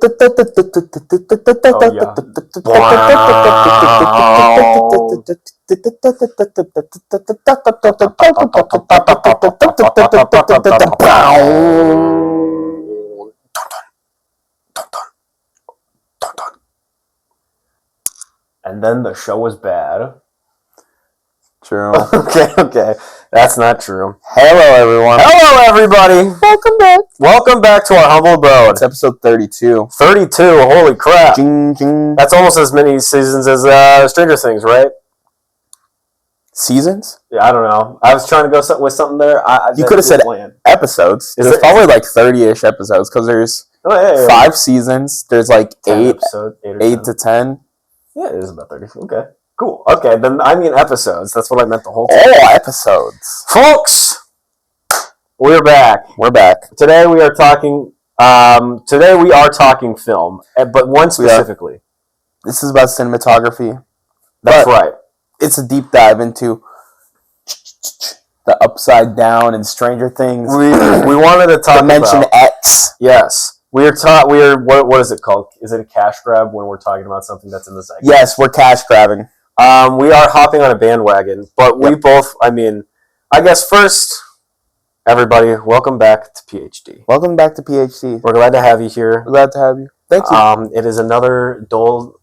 Oh yeah. And then the show was bad. True. Okay. That's not true. Hello, everyone. Hello, everybody. Welcome back. Welcome back to our humble abode. It's episode 32. 32. Holy crap. Jing, jing. That's almost as many seasons as Stranger Things, right? Seasons? Yeah, I don't know. I was trying to go with something there. You could have said episodes. There's probably like 30-ish episodes because there's 5 seasons. There's like 8 to 10. Yeah, it is about 30. Okay. Cool. Okay, then I mean episodes. That's what I meant the whole time. Oh, episodes. Folks, we're back. We're back. Today we are talking film, but one specifically. This is about cinematography. That's right. It's a deep dive into the Upside Down and Stranger Things. We wanted to talk Dimension about X. Yes. What is it called? Is it a cash grab when we're talking about something that's in the zeitgeist? Yes, we're cash grabbing. We are hopping on a bandwagon, but we both, I guess first, everybody, welcome back to PhD. Welcome back to PhD. We're glad to have you here. We're glad to have you. Thank you. It is another dull,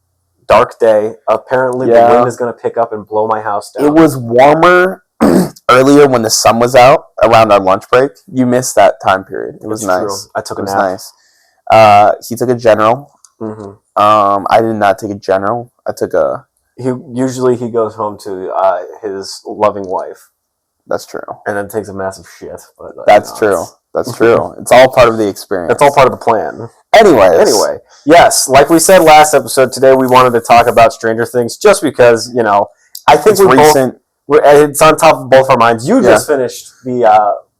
dark day. Apparently, the wind is going to pick up and blow my house down. It was warmer earlier when the sun was out around our lunch break. You missed that time period. It was nice. True. I took a nap. Nice. He took a general. Mm-hmm. I did not take a general. I took a... He goes home to his loving wife. That's true. And then takes a massive shit. But That's true. That's true. It's all part of the experience. It's all part of the plan. Anyway, yes, like we said last episode, today we wanted to talk about Stranger Things just because, I think it's on top of both our minds. You just finished the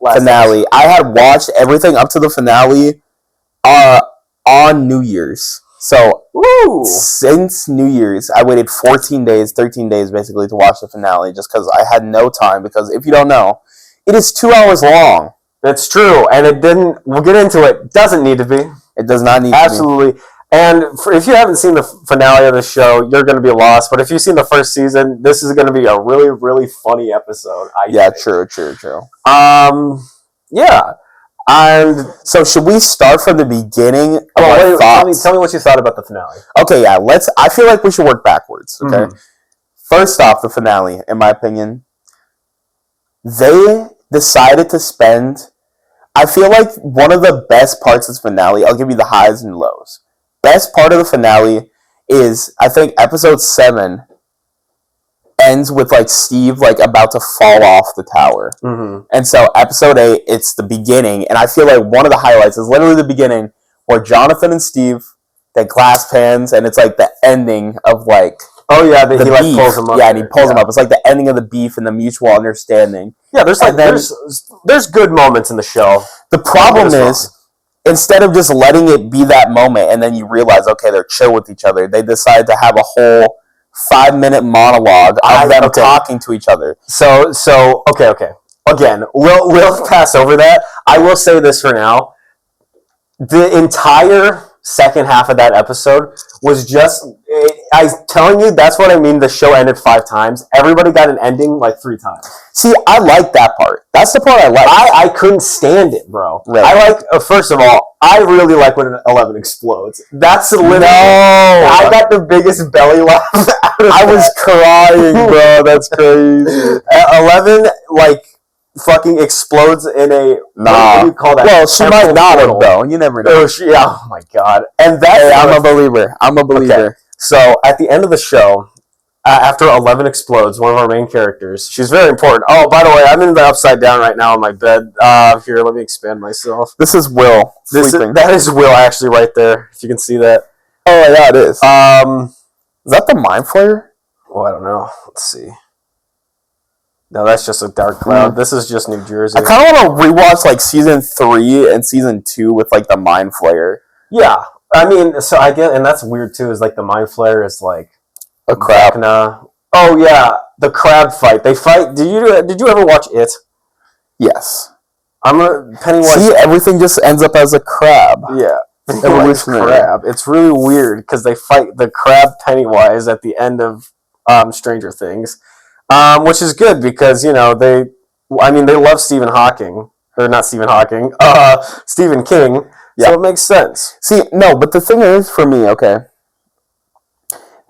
last finale. episode. I had watched everything up to the finale on New Year's. So, since New Year's, I waited 13 days basically to watch the finale just because I had no time. Because if you don't know, it is 2 hours long. That's true. And we'll get into it, doesn't need to be. It does not need to be. Absolutely. And if you haven't seen the finale of the show, you're going to be lost. But if you've seen the first season, this is going to be a really, really funny episode, I think. True. Yeah. And so, should we start from the beginning? Tell me what you thought about the finale. Okay, yeah. I feel like we should work backwards. Okay. Mm-hmm. First off, the finale, in my opinion, they decided to spend. I feel like one of the best parts of the finale. I'll give you the highs and lows. Best part of the finale is, I think, episode 7 ends with Steve about to fall off the tower. Mm-hmm. And so episode 8, it's the beginning, and I feel like one of the highlights is literally the beginning where Jonathan and Steve, they clasp hands, and it's the ending of he pulls him up. Yeah, and he pulls him up. It's the ending of the beef and the mutual understanding. Yeah, there's good moments in the show. The problem is, instead of just letting it be that moment and then you realize, okay, they're chill with each other, they decide to have a whole 5-minute monologue of them talking to each other. So okay. Again, we'll pass over that. I will say this for now. The entire second half of that episode was just... I'm telling you, that's what I mean. The show ended 5 times. Everybody got an ending 3 times. See, I like that part. That's the part I like. I couldn't stand it, bro. Really? I like, first of all, I really like when 11 explodes. That's literally... No! I got the biggest belly laugh out of I was crying, bro. That's crazy. 11, fucking explodes in a... Nah. What do you call that? Well, she might not have, though. You never know. Oh my God. And that... I'm a believer. Okay. So, at the end of the show, after 11 explodes, one of our main characters, she's very important. Oh, by the way, I'm in the Upside Down right now on my bed. Here, let me expand myself. This is Will sleeping. That is Will, actually, right there, if you can see that. Oh, yeah, it is. Is that the Mind Flayer? Oh, I don't know. Let's see. No, that's just a dark cloud. This is just New Jersey. I kind of want to rewatch, season 3 and season 2 with, the Mind Flayer. Yeah. I mean, so I get, and that's weird too. Is the Mind Flayer is a crab. Vecna. Oh yeah, the crab fight. They fight. Did you ever watch it? Yes. Pennywise. See, everything just ends up as a crab. Yeah. Evolutionary. Crab. It's really weird because they fight the crab Pennywise at the end of Stranger Things, which is good because they love Stephen Hawking or not Stephen Hawking, Stephen King, so it makes sense. See, no, but the thing is, for me, okay,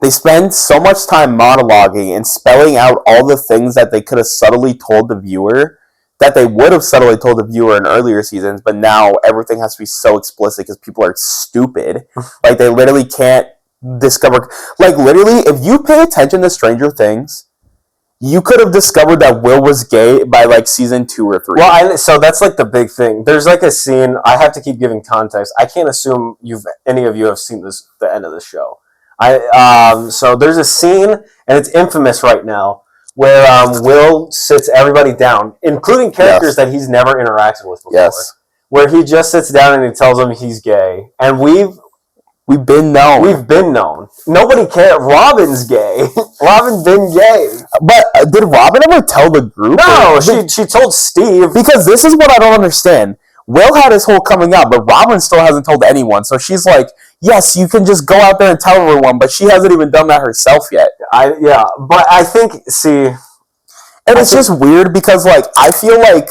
they spend so much time monologuing and spelling out all the things that they could have subtly told the viewer, that they would have subtly told the viewer in earlier seasons, but now everything has to be so explicit because people are stupid. Like, they literally can't discover... Like, literally, if you pay attention to Stranger Things, you could have discovered that Will was gay by, like, season 2 or 3. Well, so that's, like, the big thing. There's, like, a scene... I have to keep giving context. I can't assume any of you have seen the end of the show. So there's a scene, and it's infamous right now, where Will sits everybody down, including characters that he's never interacted with before. Yes. Where he just sits down and he tells them he's gay. And we've been known. We've been known. Nobody cares. Robin's gay. Robin's been gay. But did Robin ever tell the group? No, she told Steve. Because this is what I don't understand. Will had his whole coming out, but Robin still hasn't told anyone. So she's like, yes, you can just go out there and tell everyone, but she hasn't even done that herself yet. But I think, and it's just weird because, like, I feel like,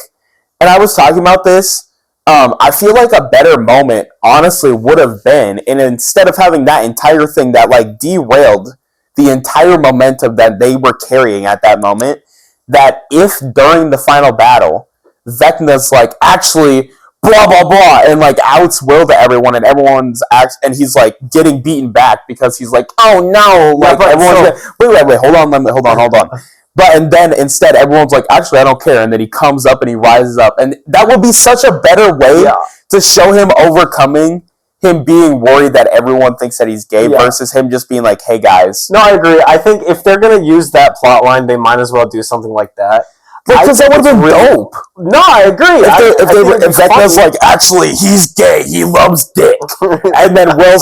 and I was talking about this, I feel like a better moment, honestly, would have been, and instead of having that entire thing that, like, derailed the entire momentum that they were carrying at that moment, that if during the final battle, Vecna's like, actually, blah, blah, blah, and, like, outs Will to everyone, and and he's, like, getting beaten back because he's like, oh, no, like, wait, hold on. But, and then, instead, everyone's like, actually, I don't care, and then he comes up and he rises up, and that would be such a better way to show him overcoming him being worried that everyone thinks that he's gay versus him just being like, hey, guys. No, I agree. I think if they're going to use that plot line, they might as well do something like that. Because that would have been dope. No, I agree. If Vecna's like, actually, he's gay, he loves dick. And then Will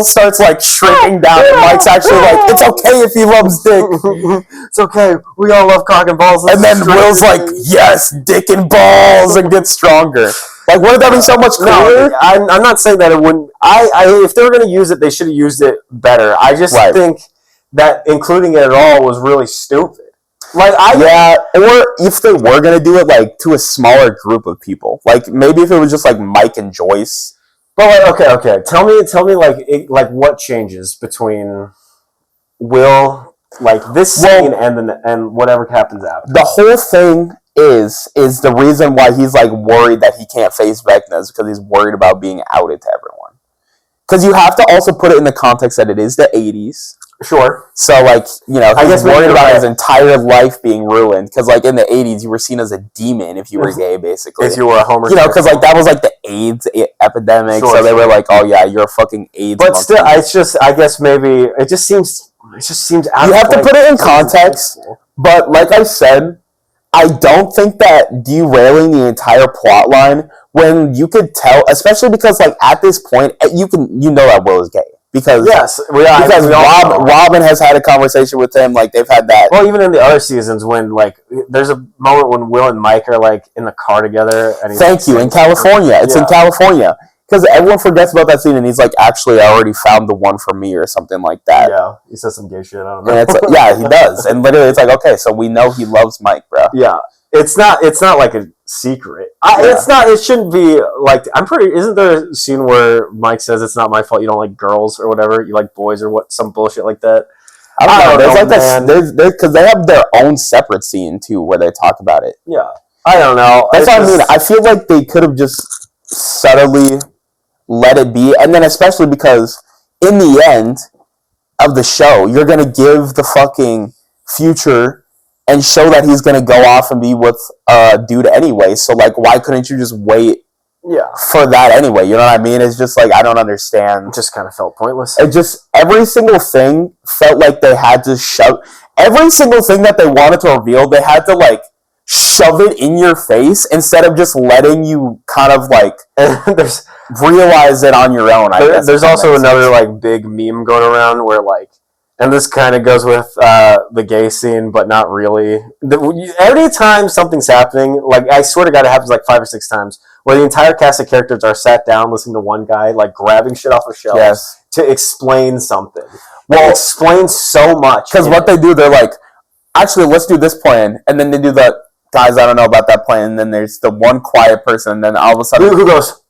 starts like shrinking down, and Mike's actually like, it's okay if he loves dick. It's okay. We all love cock and balls. And then Will's like, yes, dick and balls, and gets stronger. Like, wouldn't that be so much cooler? No, I'm not saying that it wouldn't. If they were going to use it, they should have used it better. I just think that including it at all was really stupid. Like, or if they were going to do it, like, to a smaller group of people. Like, maybe if it was just, like, Mike and Joyce. But, like, okay. Tell me, like, what changes between Will, like, this scene and whatever happens after. The whole thing is the reason why he's, like, worried that he can't face Vecna is because he's worried about being outed to everyone. Because you have to also put it in the context that it is the 80s. Sure. So, like, he's worried about his entire life being ruined. Because, like, in the 80s, you were seen as a demon if you were gay, basically. If you were a homosexual. Because, like, that was, like, the AIDS epidemic. Sure, so they were like, oh, yeah, you're a fucking AIDS But monkey. Still, it's just, I guess maybe, it just seems out You have to put it in context. But, like I said, I don't think that derailing the entire plot line, when you could tell, especially because, like, at this point, you know that Will is gay. Because Robin has had a conversation with him, like, they've had that. Well, even in the other seasons, when, like, there's a moment when Will and Mike are, like, in the car together. And in California. It's in California. Because everyone forgets about that scene, and he's like, actually, I already found the one for me, or something like that. Yeah, he says some gay shit, I don't know. And it's like, yeah, he does. And literally, it's like, okay, so we know he loves Mike, bro. Yeah. It's not like a secret. It shouldn't be, like, isn't there a scene where Mike says it's not my fault you don't like girls or whatever, you like boys or some bullshit like that? I don't know. There's like because they have their own separate scene too where they talk about it. Yeah. I don't know. That's what I mean. I feel like they could have just subtly let it be, and then especially because in the end of the show, you're gonna give the fucking future and show that he's going to go off and be with a dude anyway. So, like, why couldn't you just wait for that anyway? You know what I mean? It's just, like, I don't understand. It just kind of felt pointless. It just, every single thing felt like they had to shove. Every single thing that they wanted to reveal, they had to, like, shove it in your face instead of just letting you kind of, like, realize it on your own, I guess. There's also another, like, big meme going around where, like, and this kind of goes with the gay scene, but not really. Every time something's happening, like, I swear to God, it happens like 5 or 6 times, where the entire cast of characters are sat down listening to one guy like grabbing shit off a shelf to explain something. Well, explains so much. Because what they do, they're like, actually, let's do this plan, and then they do the guys. I don't know about that plan. And then there's the one quiet person, and then all of a sudden, who goes,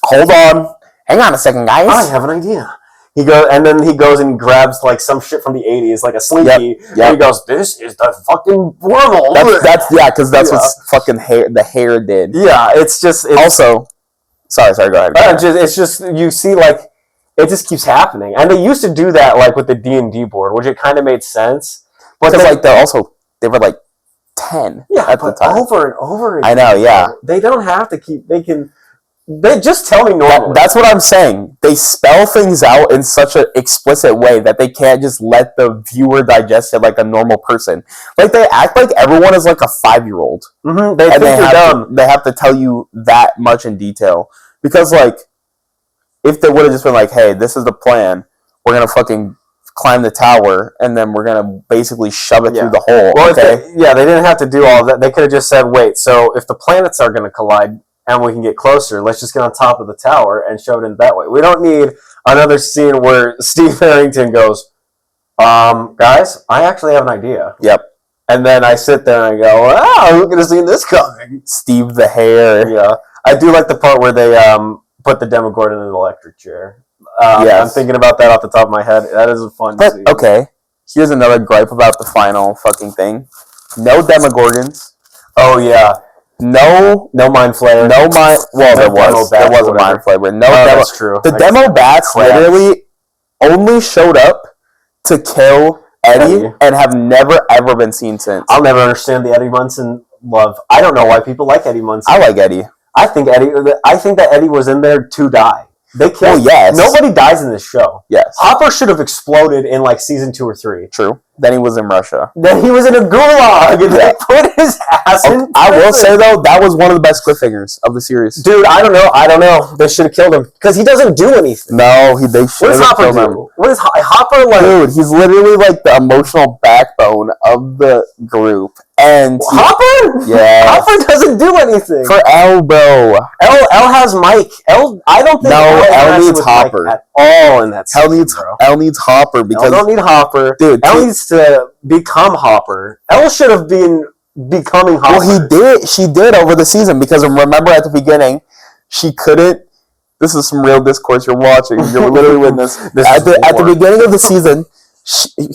"Hold on, hang on a second, guys. I have an idea." He goes, and then he goes and grabs like some shit from the '80s, like a slinky. Yep. And he goes, "This is the fucking wormhole." Because that's what fucking the hair did. Yeah, it's also. Sorry, go ahead. It's just you see like it just keeps happening, and they used to do that like with the D&D board, which it kind of made sense. But like they were like 10 at the time. Over and over again. I know, yeah. They don't have to keep. They just tell me normally. That's what I'm saying. They spell things out in such an explicit way that they can't just let the viewer digest it like a normal person. Like they act like everyone is like a 5-year-old. Mm-hmm. They have to tell you that much in detail because like if they would have just been like, "Hey, this is the plan. We're gonna fucking climb the tower and then we're gonna basically shove it through the hole." Well, they didn't have to do all of that. They could have just said, "Wait, so if the planets are gonna collide." And we can get closer. Let's just get on top of the tower and shove it in that way. We don't need another scene where Steve Harrington goes, guys, I actually have an idea. Yep. And then I sit there and I go, wow, who could have seen this coming? Steve the hair. Yeah. I do like the part where they put the Demogorgon in an electric chair. I'm thinking about that off the top of my head. That is a fun scene. Okay. Here's another gripe about the final fucking thing. No Demogorgons. Oh, yeah. No mind flayer. Well, there was a mind flayer, but no demo. That's true. The demo bats literally only showed up to kill Eddie and have never ever been seen since. I'll never understand the Eddie Munson love. I don't know why people like Eddie Munson. I like Eddie. I think that Eddie was in there to die. They killed. Oh, yes. Nobody dies in this show. Yes. Hopper should have exploded in like season 2 or 3. True. Then he was in Russia. Then he was in a gulag and they put his ass in prison. I will say though, that was one of the best cliffhangers of the series. Dude, I don't know. They should have killed him because he doesn't do anything. No, they should have killed him. What does Hopper like? Dude, he's literally like the emotional backbone of the group. And Hopper? Yeah. Hopper doesn't do anything. For L, bro. L has Mike. I don't think L needs Hopper at all in that season, L needs Hopper because L don't need Hopper. Dude, L needs to become Hopper. L should have been becoming Hopper. Well, he did. She did over the season because remember at the beginning, she couldn't. This is some real discourse you're watching. You're literally witness. At the beginning of the season,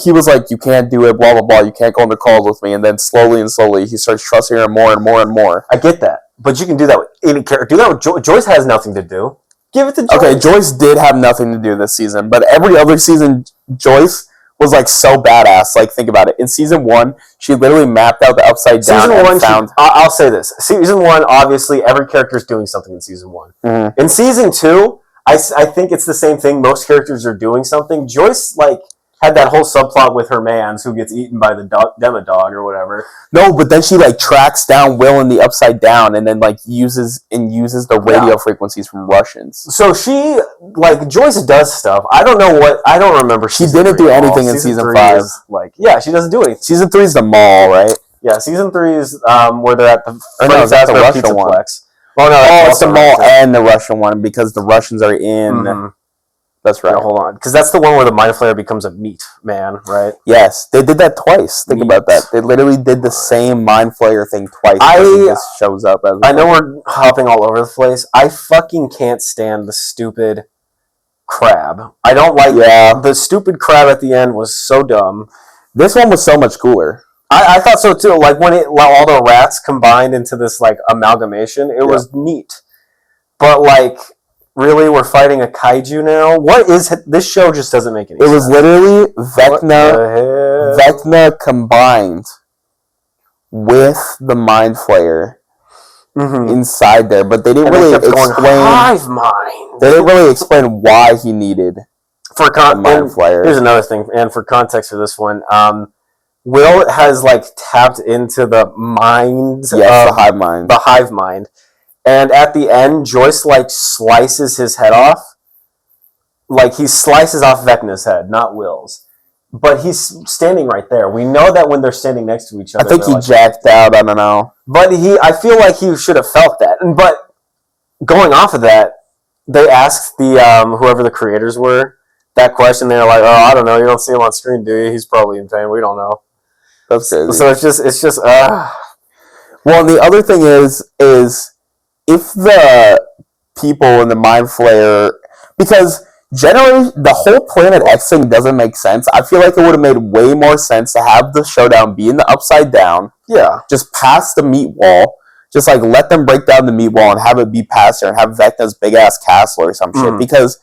he was like, "You can't do it, blah blah blah. You can't go into calls with me." And then slowly he starts trusting her more and more and more. I get that, but you can do that with any character. Do that with Joyce. Joyce has nothing to do. Give it to Joyce. Okay, Joyce did have nothing to do this season, but every other season, Joyce was like so badass. Like, think about it. In season 1, she literally mapped out the upside down. Season 1, I'll say this. Season 1, obviously, every character is doing something in season 1. Mm-hmm. In season 2, I think it's the same thing. Most characters are doing something. Joyce, like, had that whole subplot with her mans who gets eaten by the Demodog or whatever. No, but then she like tracks down Will in the upside down and then like uses the radio frequencies from Russians. So she Joyce does stuff. I don't remember. She didn't do anything in season 5. She doesn't do anything. Season 3 is the mall, right? Yeah, season 3 is where they're at the that's the Russian one. Well, no, it's the mall and the Russian one because the Russians are in. Mm-hmm. That's right. No, hold on, because that's the one where the Mind Flayer becomes a meat man, right? Yes, they did that twice. Think about that. They literally did the same Mind Flayer thing twice. He just shows up as. I know we're hopping all over the place. I fucking can't stand the stupid crab. I don't like. Yeah. The stupid crab at the end was so dumb. This one was so much cooler. I thought so too. Like when all the rats combined into this like amalgamation, it was neat. But like. Really, we're fighting a kaiju now? What is this show? Just doesn't make any sense. It was literally Vecna combined with the Mind Flayer inside there, but they didn't really explain. Hive mind. They didn't really explain why he needed the Mind Flayer. Here's another thing, and for context for this one, Will has like tapped into the minds of the hive mind. The hive mind. And at the end, Joyce, like, slices his head off. Like, he slices off Vecna's head, not Will's. But he's standing right there. We know that when they're standing next to each other. I think he jacked out, I don't know. But I feel like he should have felt that. But going off of that, they asked the whoever the creators were that question. They're like, "Oh, I don't know. You don't see him on screen, do you? He's probably in pain. We don't know." That's crazy. So it's just. Well, and the other thing is if the people in the Mind Flayer, because generally the whole Planet X thing doesn't make sense. I feel like it would have made way more sense to have the showdown be in the Upside Down. Yeah. Just past the meat wall. Just like let them break down the meat wall and have it be past there and have Vecna's big ass castle or some shit. Because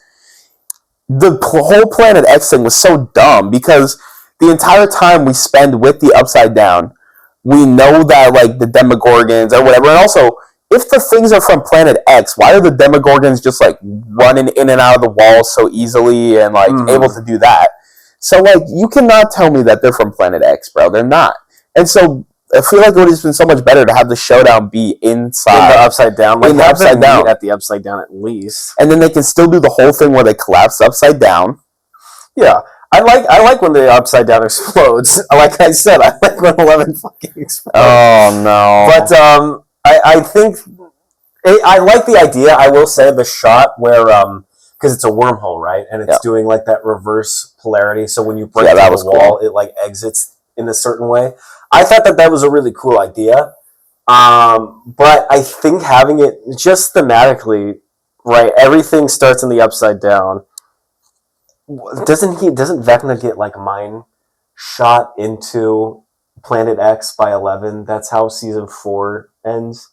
the whole Planet X thing was so dumb, because the entire time we spend with the Upside Down, we know that like the Demogorgons or whatever, and also if the things are from Planet X, why are the Demogorgons just like running in and out of the walls so easily and like able to do that? So like you cannot tell me that they're from Planet X, bro. They're not. And so I feel like it would have been so much better to have the showdown be inside in the Upside Down, like in the Upside Down, at the Upside Down at least, and then they can still do the whole thing where they collapse upside down. Yeah. I like when the Upside Down explodes. Like I said, I like when 11 fucking explodes. Oh no! But I think I like the idea. I will say the shot where because it's a wormhole, right, and it's doing like that reverse polarity. So when you break through the wall, it like exits in a certain way. I thought that was a really cool idea. But I think having it just thematically, right, everything starts in the Upside Down. Doesn't Vecna get like mind shot into Planet X by 11? That's how season 4 ends.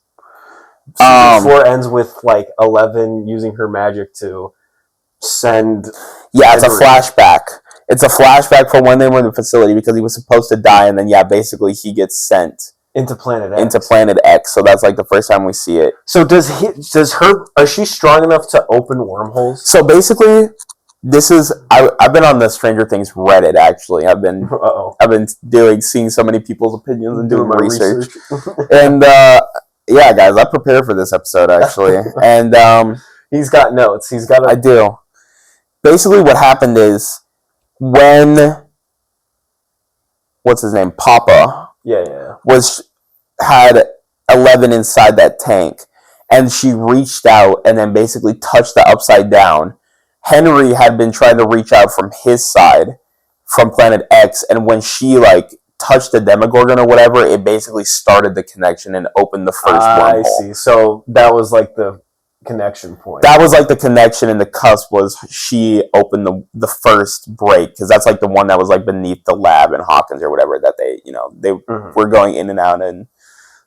Season 4 ends with like 11 using her magic to send. Yeah, it's a flashback. It's a flashback from when they were in the facility because he was supposed to die, and then basically he gets sent into Planet X. So that's like the first time we see it. So is she strong enough to open wormholes? So basically, I've been on the Stranger Things Reddit actually. I've been seeing so many people's opinions and doing my research. And yeah, guys, I prepared for this episode actually. And he's got notes. I do. Basically what happened is when what's his name? Papa. Yeah. Had 11 inside that tank, and she reached out and then basically touched the Upside Down. Henry had been trying to reach out from his side from Planet X, and when she like touched the Demogorgon or whatever, it basically started the connection and opened the first wormhole. I see. So that was like the connection point. That was like the connection, and the cusp was she opened the first break, because that's like the one that was like beneath the lab in Hawkins or whatever that they were going in and out in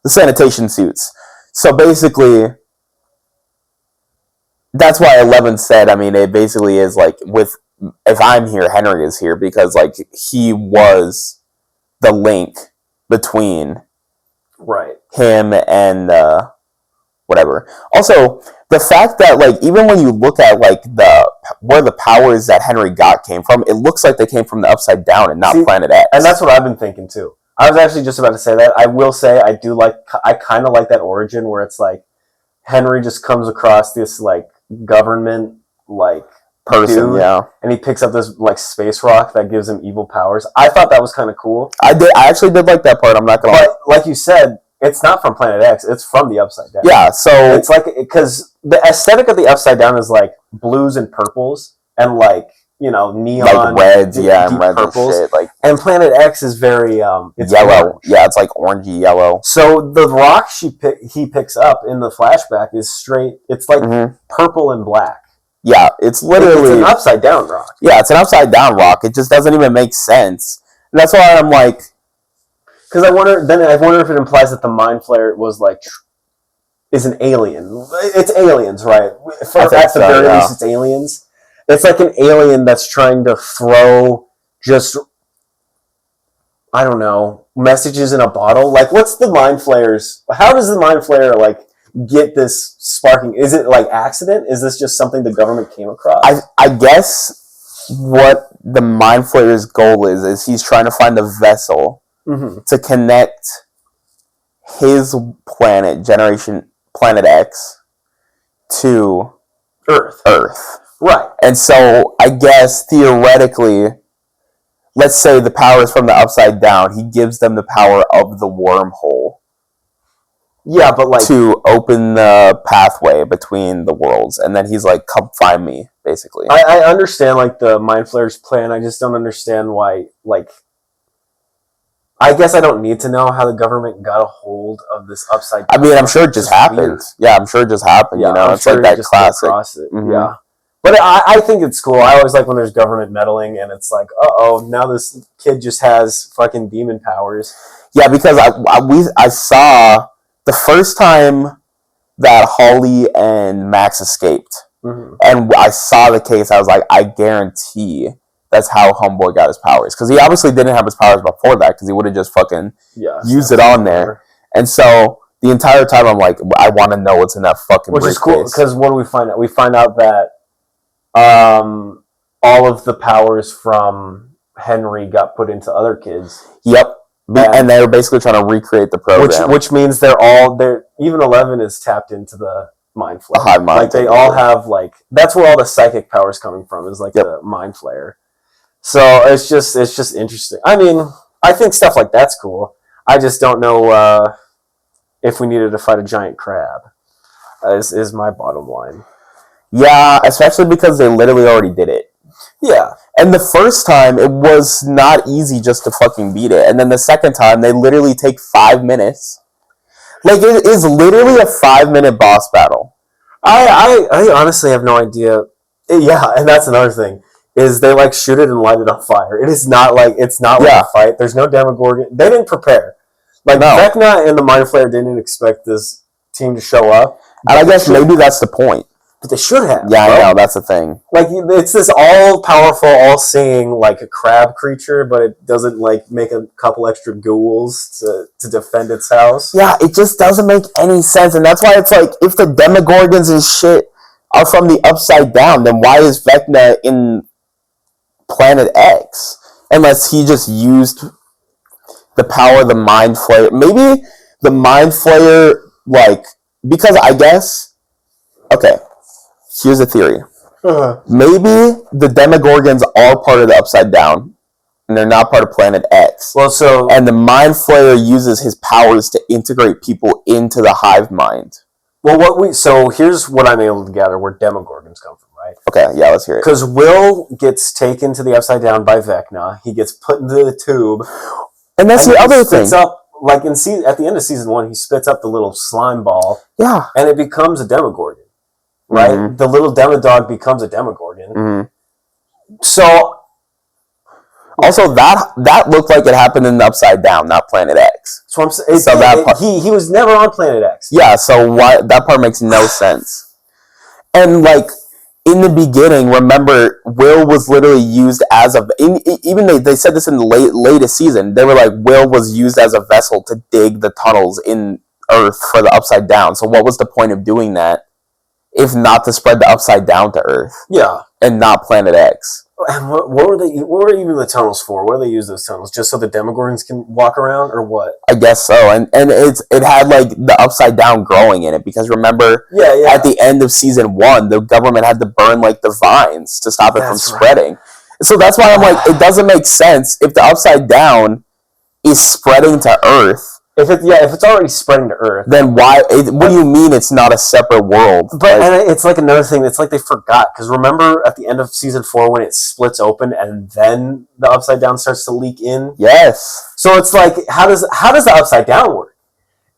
the sanitation suits. So basically, that's why 11 said, I mean, it basically is like, if I'm here, Henry is here, because like he was the link between him and whatever. Also, the fact that like even when you look at like where the powers that Henry got came from, it looks like they came from the Upside Down and not Planet X. And that's what I've been thinking too. I was actually just about to say that. I will say I kind of like that origin where it's like Henry just comes across this like government like person, dude, and he picks up this like space rock that gives him evil powers. I thought that was kind of cool. I actually did like that part. I'm not gonna. But like you said, it's not from Planet X. It's from the Upside Down. Yeah, so it's like because the aesthetic of the Upside Down is like blues and purples and like neon, like reds, deep and reds purples. And shit. Like, and Planet X is very it's yellow. Orange. Yeah, it's like orangey yellow. So the rock he picks up in the flashback is straight. It's like purple and black. Yeah, it's literally it's an upside down rock. Yeah, it's an upside down rock. It just doesn't even make sense. And that's why I'm like, because I wonder if it implies that the Mind Flayer was like is an alien. It's aliens, right? At the very least, it's aliens. It's like an alien that's trying to throw just, I don't know, messages in a bottle. Like, what's the Mind Flayer's? How does the Mind Flayer like get this sparking? Is it like accident? Is this just something the government came across? I guess what the Mind Flayer's goal is he's trying to find a vessel to connect his planet, Planet X, to Earth. Right. And so I guess theoretically, let's say the power is from the Upside Down. He gives them the power of the wormhole. Yeah, but like to open the pathway between the worlds, and then he's like, "Come find me," basically. I understand like the Mind Flayer's plan. I just don't understand why. Like, I guess I don't need to know how the government got a hold of this upside. I mean, I'm sure it just happened. Yeah, I'm sure it just happened. Yeah, you know, I'm it's sure like that just classic. Mm-hmm. Yeah, but I think it's cool. I always like when there's government meddling, and it's like, now this kid just has fucking demon powers. Yeah, because I saw the first time that Holly and Max escaped, and I saw the case. I was like, I guarantee that's how Homeboy got his powers, because he obviously didn't have his powers before that, because he would have just fucking used it on there. And so the entire time I'm like, I want to know what's in that fucking briefcase. Which is cool, because what do we find out? We find out that all of the powers from Henry got put into other kids. Yep. And they were basically trying to recreate the program. Which means even 11 is tapped into the Mind Flayer. The hive mind. Like they all have that's where all the psychic powers coming from, is like the Mind Flayer. So it's just interesting. I mean, I think stuff like that's cool. I just don't know if we needed to fight a giant crab. Is my bottom line. Yeah, especially because they literally already did it. Yeah. And the first time, it was not easy just to fucking beat it. And then the second time, they literally take 5 minutes. Like, it is literally a 5-minute boss battle. I honestly have no idea. Yeah, and that's another thing, is they, shoot it and light it on fire. It is not it's not a fight. There's no Demogorgon. They didn't prepare. No. Vecna and the Mind Flayer didn't expect this team to show up. And I guess maybe that's the point. But they should have. Yeah, bro. I know, that's the thing. It's this all-powerful, all-seeing, a crab creature, but it doesn't, make a couple extra ghouls to defend its house. Yeah, it just doesn't make any sense, and that's why it's if the Demogorgons and shit are from the Upside Down, then why is Vecna in Planet X? Unless he just used the power of the Mind Flayer. Maybe the Mind Flayer, because I guess... Okay. Here's a theory. Maybe the Demogorgons are part of the Upside Down, and they're not part of Planet X. And the Mind Flayer uses his powers to integrate people into the hive mind. So here's what I'm able to gather where Demogorgons come from, right? Okay, yeah, let's hear it. Because Will gets taken to the Upside Down by Vecna. He gets put into the tube. And that's the other thing. At the end of season 1, he spits up the little slime ball. Yeah. And it becomes a Demogorgon. Right? Mm-hmm. The little Demodog becomes a Demogorgon. Mm-hmm. So... Also, that looked like it happened in the Upside Down, not Planet X. So I'm saying he was never on Planet X. Yeah, so why that part makes no sense. And in the beginning, remember, Will was literally used as even they said this in the latest season. They were Will was used as a vessel to dig the tunnels in Earth for the Upside Down. So what was the point of doing that, if not to spread the Upside Down to Earth? Yeah, and not Planet X. And what were even the tunnels for? What do they use those tunnels? Just so the Demogorgons can walk around, or what? I guess so. And it had the Upside Down growing in it, because remember, at the end of season 1, the government had to burn the vines to stop it from spreading. So that's why I'm it doesn't make sense if the Upside Down is spreading to Earth. If it's already spreading to Earth, then why? What do you mean it's not a separate world? But and it's another thing. It's they forgot, because remember at the end of season 4 when it splits open and then the Upside Down starts to leak in. Yes. So it's how does the Upside Down work?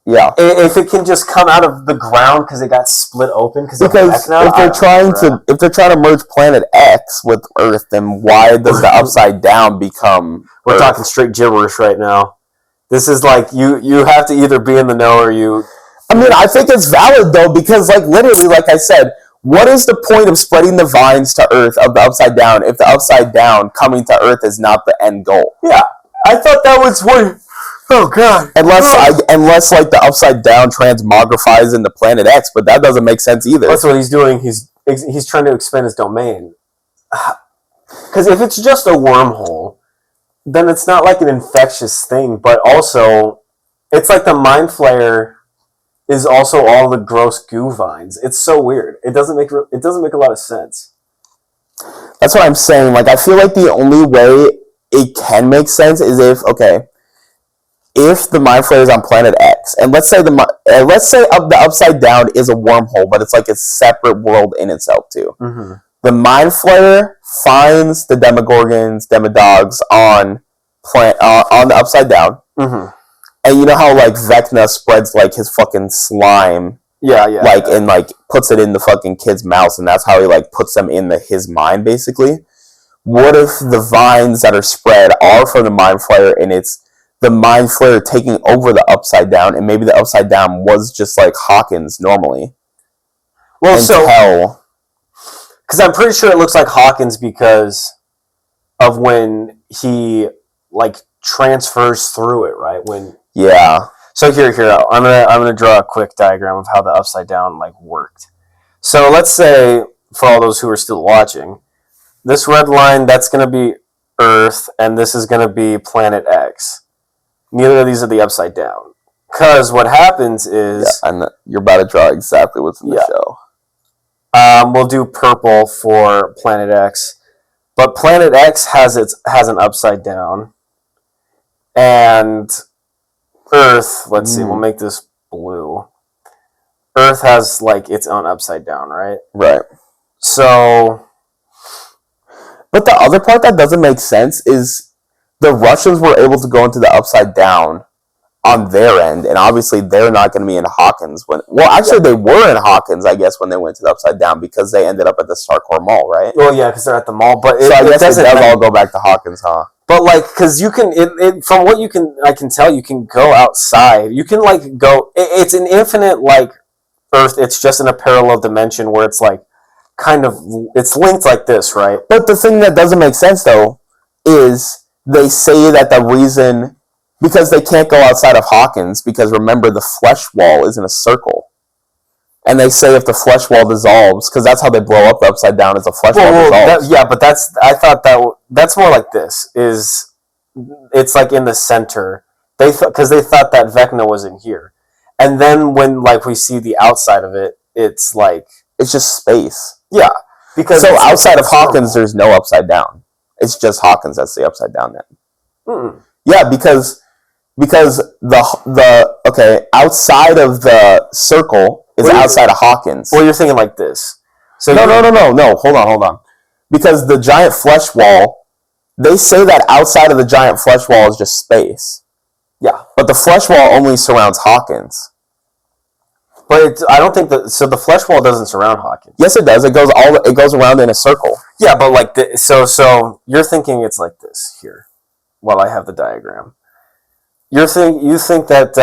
Yeah. If it can just come out of the ground because it got split open because if they're trying to merge Planet X with Earth, then why does the Upside Down become? We're Earth? Talking straight gibberish right now. This is you have to either be in the know or you... I mean, I think it's valid, though, because, literally, like I said, what is the point of spreading the vines to Earth of the Upside Down if the Upside Down coming to Earth is not the end goal? Yeah, I thought that was what... Oh, God. Unless the Upside Down transmogrifies into Planet X, but that doesn't make sense either. That's what he's doing. He's trying to expand his domain. Because if it's just a wormhole... then it's not an infectious thing, but also it's the Mind Flayer is also all the gross goo vines. It's so weird. It doesn't make a lot of sense. That's what I'm saying. I feel the only way it can make sense is if if the mind flayer is on planet X, and let's say the upside down is a wormhole, but it's like a separate world in itself too. Mm-hmm. The mind flayer finds the Demogorgons, Demodogs on the upside down, Mm-hmm. and you know how like Vecna spreads like his fucking slime, and like puts it in the fucking kid's mouth, and that's how he like puts them in his mind basically. What if the vines that are spread are from the mind flayer, and it's the mind flayer taking over the upside down, and maybe the upside down was just like Hawkins normally? Well, because I'm pretty sure it looks like Hawkins because of when he like transfers through it, right? So here, I'm gonna draw a quick diagram of how the upside down like worked. So let's say, for all those who are still watching, this red line, that's gonna be Earth, and this is gonna be Planet X. Neither of these are the upside down. Because what happens is... Yeah, and you're about to draw exactly what's in the show. We'll do purple for Planet X. But Planet X has an upside down. And Earth, let's see, we'll make this blue. Earth has like its own upside down, right? Right. So... But the other part that doesn't make sense is the Russians were able to go into the upside down on their end, and obviously they're not going to be in Hawkins. They were in Hawkins, I guess, when they went to the upside down because they ended up at the Starcore Mall, right? Well, yeah, because they're at the mall. But I guess it does all go back to Hawkins, huh? But like, because you can, from what I can tell, you can go outside. You can like go. It's an infinite like Earth. It's just in a parallel dimension where it's like kind of it's linked like this, right? But the thing that doesn't make sense though is they say that the reason, because they can't go outside of Hawkins, because remember the flesh wall is in a circle, and they say if the flesh wall dissolves, because that's how they blow up the upside down, is the flesh wall dissolves. But I thought that's more like this. It's like in the center. Because they thought that Vecna was in here, and then when like we see the outside of it, it's like it's just space. Yeah, because outside of Hawkins, there's no upside down. It's just Hawkins that's the upside down then. Mm-mm. Yeah, because the outside of the circle is outside of Hawkins. Well, you're thinking like this. So no. Hold on. Because the giant flesh wall, they say that outside of the giant flesh wall is just space. Yeah, but the flesh wall only surrounds Hawkins. But I don't think that. So the flesh wall doesn't surround Hawkins. Yes, it does. It goes around in a circle. Yeah, but like so you're thinking it's like this here. While I have the diagram, you think that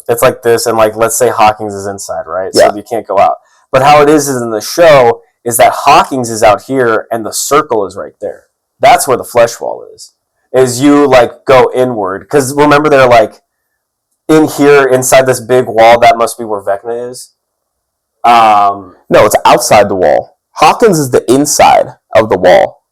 it's like this, and like let's say Hawkins is inside, right? Yeah. So you can't go out. But how it is in the show is that Hawkins is out here, and the circle is right there. That's where the flesh wall is. Is you like go inward, because remember they're like. In here, inside this big wall, that must be where Vecna is. No, it's outside the wall. Hawkins is the inside of the wall.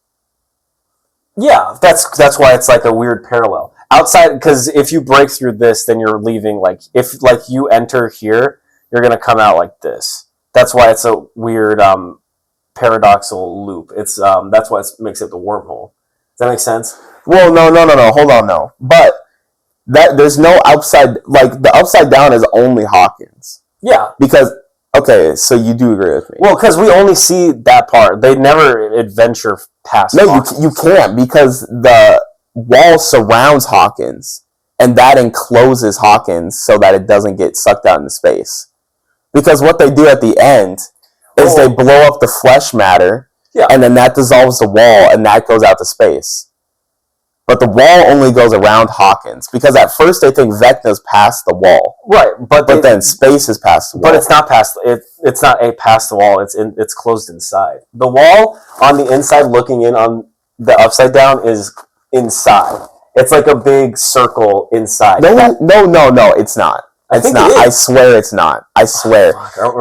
Yeah, that's why it's like a weird parallel. Outside, because if you break through this, then you're leaving, like, if, like, you enter here, you're going to come out like this. That's why it's a weird, paradoxical loop. It's, that's why it makes it the wormhole. Does that make sense? Well, no, hold on, no. But... there's no upside, like, the upside down is only Hawkins. Yeah. Because, okay, so you do agree with me. Well, because we only see that part. They never adventure past Hawkins. No, you can't, because the wall surrounds Hawkins, and that encloses Hawkins so that it doesn't get sucked out into space. Because what they do at the end is they blow up the flesh matter, and then that dissolves the wall, and that goes out to space. But the wall only goes around Hawkins, because at first they think Vecna's past the wall. Right, but then space is past the wall. But it's not past. It's not past the wall. It's closed inside. The wall on the inside, looking in on the upside down, is inside. It's like a big circle inside. No, it's not. It's not. I swear it's not. I swear.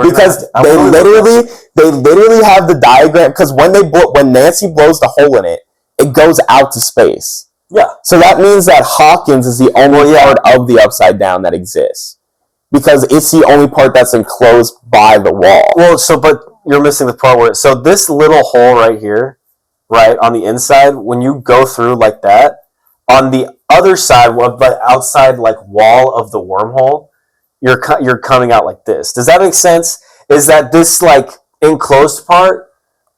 Because they literally have the diagram. Because when Nancy blows the hole in it, it goes out to space. Yeah. So that means that Hawkins is the only part of the upside down that exists. Because it's the only part that's enclosed by the wall. Well, but you're missing the part where... So this little hole right here, right, on the inside, when you go through like that, on the other side, but outside like wall of the wormhole, you're coming out like this. Does that make sense? Is that this like enclosed part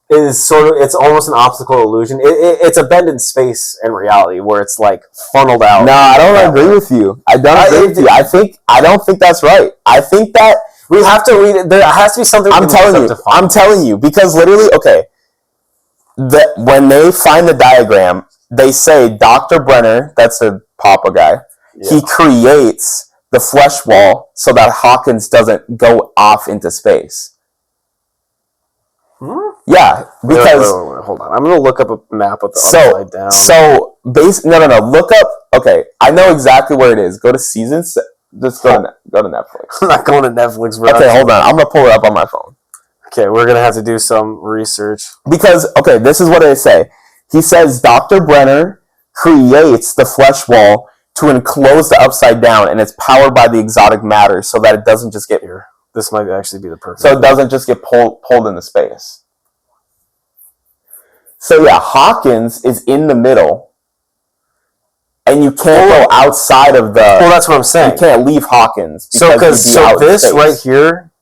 is sort of, it's almost an optical illusion. It's a bend in space and reality where it's like funneled out. No, I don't agree with you. I don't agree with you. I don't think that's right. I think that we have to read it. There has to be something. I'm telling you because literally, okay, when they find the diagram, they say Dr. Brenner, that's a Papa guy, he creates the flesh wall so that Hawkins doesn't go off into space. Yeah, because wait, hold on. I'm gonna look up a map of the upside down. So no. Look up. Okay, I know exactly where it is. Go to seasons. Just go to Netflix. I'm not going to Netflix, bro. Okay, hold on. I'm gonna pull it up on my phone. Okay, we're gonna have to do some research because this is what they say. He says Dr. Brenner creates the flesh wall to enclose the upside down, and it's powered by the exotic matter, so that it doesn't just get here. This might actually be the perfect. So it doesn't just get pulled into space. So yeah, Hawkins is in the middle, and you can't go outside of the. Well, that's what I'm saying. You can't leave Hawkins. So this right here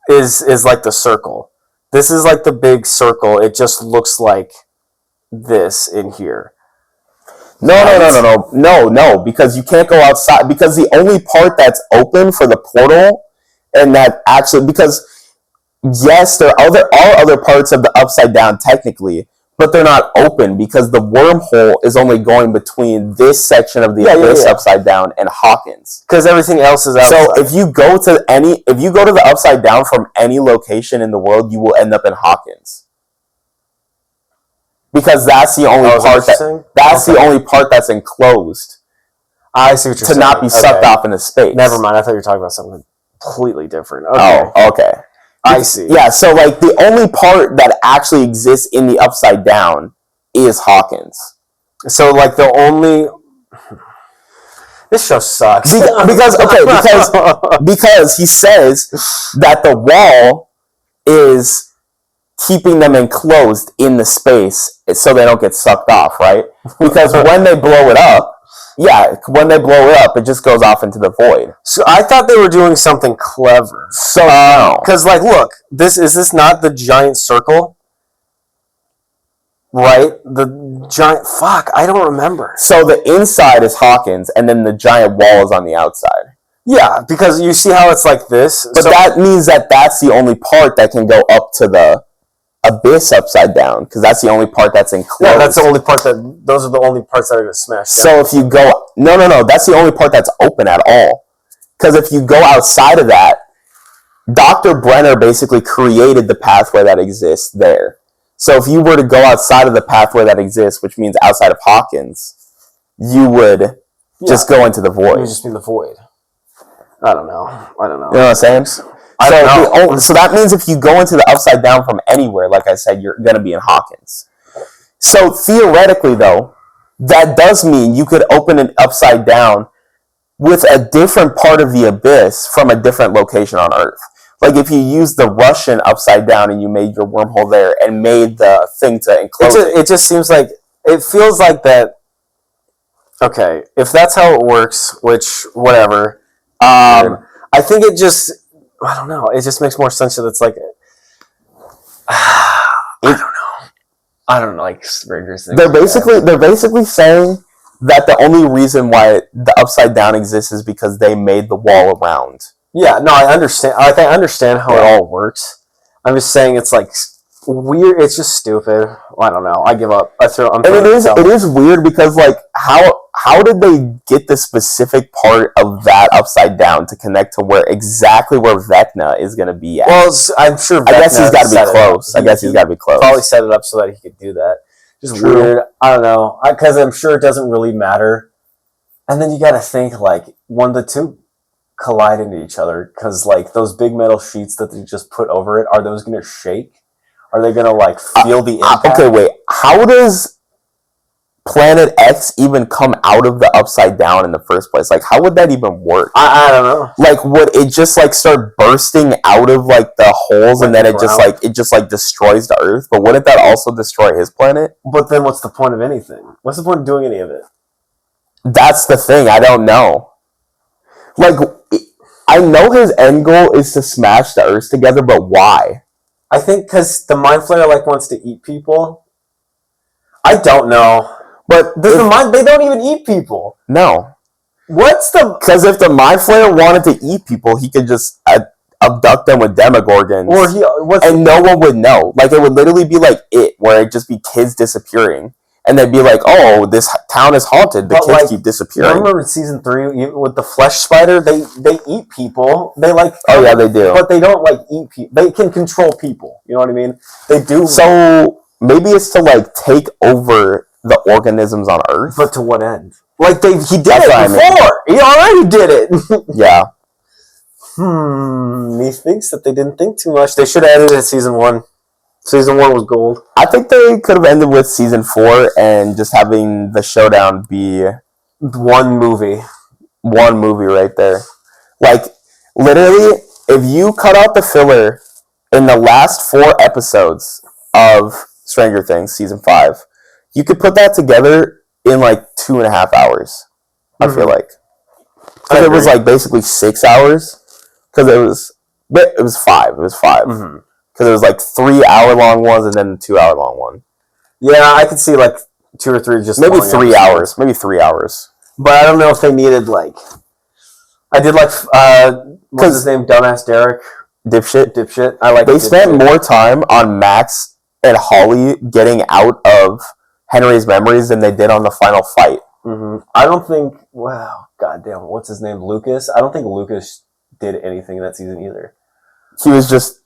is like the circle. This is like the big circle. It just looks like this in here. No, because you can't go outside. Because the only part that's open for the portal, and that actually because. Yes, there are other parts of the upside down technically, but they're not open because the wormhole is only going between this section of the abyss upside down and Hawkins. Because everything else is outside. So if you go to the upside down from any location in the world, you will end up in Hawkins. Because that's the only the only part that's enclosed. I see what you're saying. To not be sucked off into space. Never mind. I thought you were talking about something completely different. Okay. Oh, okay. I see. Yeah, so like the only part that actually exists in the upside down is Hawkins. So like the only this show sucks. Because he says that the wall is keeping them enclosed in the space so they don't get sucked off, right? Because when they blow it up, it just goes off into the void. So I thought they were doing something clever. So no. Because, like, look, is this not the giant circle? Right? The giant... Fuck, I don't remember. So the inside is Hawkins, and then the giant wall is on the outside. Yeah, because you see how it's like this? But that means that's the only part that can go up to the abyss upside down, because that's the only part that's enclosed. Yeah, that's the only part those are the only parts that are going to smash down. So if you go, no, that's the only part that's open at all. Because if you go outside of that, Dr. Brenner basically created the pathway that exists there. So if you were to go outside of the pathway that exists, which means outside of Hawkins, you would just go into the void. You just be in the void. I don't know. You know what I'm saying? So that means if you go into the upside down from anywhere, like I said, you're going to be in Hawkins. So theoretically, though, that does mean you could open it upside down with a different part of the abyss from a different location on Earth. Like if you use the Russian upside down and you made your wormhole there and made the thing to enclose it. It just seems like, it feels like that, okay, if that's how it works, which, whatever, I think it just... I don't know. It just makes more sense that it's like... I don't know, like Strangest. They're basically saying that the only reason why the upside down exists is because they made the wall around. Yeah, no, I understand. I understand how it all works. I'm just saying it's like weird. It's just stupid. I don't know. I give up. It is weird because like how did they get the specific part of that upside down to connect to exactly where Vecna is going to be at? Well, I'm sure. I guess he's got to be close. He's got to be close. Probably set it up so that he could do that. Just weird. I don't know. Because I'm sure it doesn't really matter. And then you got to think like when the two collide into each other, because like those big metal sheets that they just put over it, are those going to shake? Are they going to like feel the impact? Okay, wait. How does Planet X even come out of the upside down in the first place? Like, how would that even work? I don't know. Like, would it just like start bursting out of like the holes, and then it just destroys the Earth? But wouldn't that also destroy his planet? But then, what's the point of anything? What's the point of doing any of it? That's the thing. I don't know. Like, I know his end goal is to smash the Earths together, but why? I think because the Mind Flayer like wants to eat people. I don't know. But They don't even eat people. No. What's the... Because if the Mind Flayer wanted to eat people, he could just abduct them with Demogorgons. And no one would know. Like, it would literally be like it, where it'd just be kids disappearing. And they'd be like, oh, this town is haunted. The kids keep disappearing. Remember in season 3 with the flesh spider? They eat people. They like... Oh, yeah, they do. But they don't, like, eat people. They can control people. You know what I mean? They do... So, maybe it's to, like, take over the organisms on Earth. But to what end? Like, he did it before! He already did it! Yeah. Methinks that they didn't think too much. They should have ended at season 1. Season 1 was gold. I think they could have ended with season 4 and just having the showdown be one movie. One movie right there. Like, literally, if you cut out the filler in the last 4 episodes of Stranger Things, season 5, you could put that together in like 2.5 hours. I feel like. Because it was like basically 6 hours. Because it was 5. It was 5. Because it was like 3-hour-long ones and then 2-hour-long one. Yeah, I could see like 2 or 3 just maybe 3 hours. Maybe 3 hours. But I don't know if they needed like... I did like... what's his name? Dumbass Derek? Dipshit. I like. They spent more time on Max and Holly getting out of Henry's memories than they did on the final fight. I don't think... Wow. Goddamn. What's his name? Lucas? I don't think Lucas did anything in that season either. He was just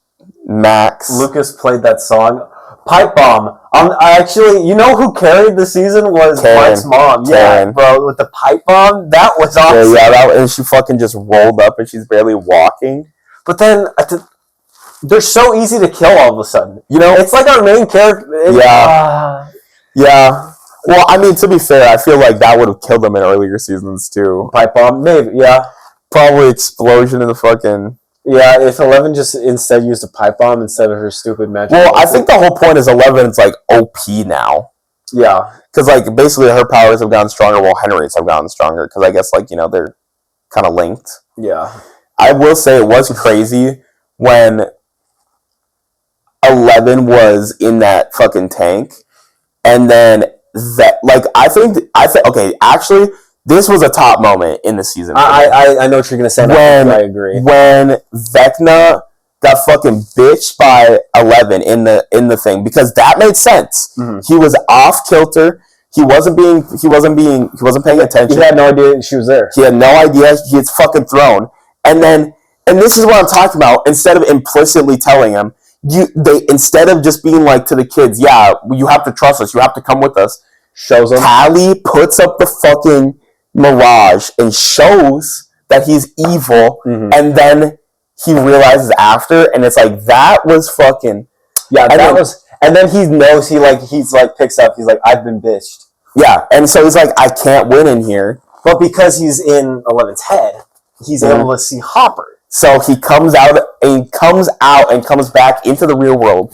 Max. Lucas played that song. Pipe Bomb. I actually... You know who carried the season was Mike's mom. Karen. Yeah, bro. With the Pipe Bomb. That was awesome. Yeah, and she fucking just rolled up and she's barely walking. But then... they're so easy to kill all of a sudden. You know? It's like our main character... Yeah. Well, I mean, to be fair, I feel like that would have killed them in earlier seasons, too. Pipe Bomb? Maybe, yeah. Probably explosion in the fucking... Yeah, if 11 just instead used a pipe bomb instead of her stupid magic... Well, I think the whole point is 11 is, like, OP now. Yeah. Because, like, basically her powers have gotten stronger while Henry's have gotten stronger. Because I guess, like, you know, they're kind of linked. Yeah. I will say it was crazy when 11 was in that fucking tank. And then that, like, I think, okay, actually, this was a top moment in the season. I know what you're going to say. I agree. When Vecna got fucking bitched by 11 in the thing, because that made sense. He was off kilter. He wasn't paying attention. He had no idea she was there. He had no idea. He gets fucking thrown. And this is what I'm talking about. Instead of implicitly telling him, instead of just being like to the kids, yeah, you have to trust us, you have to come with us, shows them. Callie puts up the fucking mirage and shows that he's evil, and then he realizes after, and it's like, that was fucking... Yeah, and then he knows, he's like picks up, he's like, I've been bitched. Yeah, and so he's like, I can't win in here. But because he's in 11's head, he's able to see Hopper. So he comes out and comes back into the real world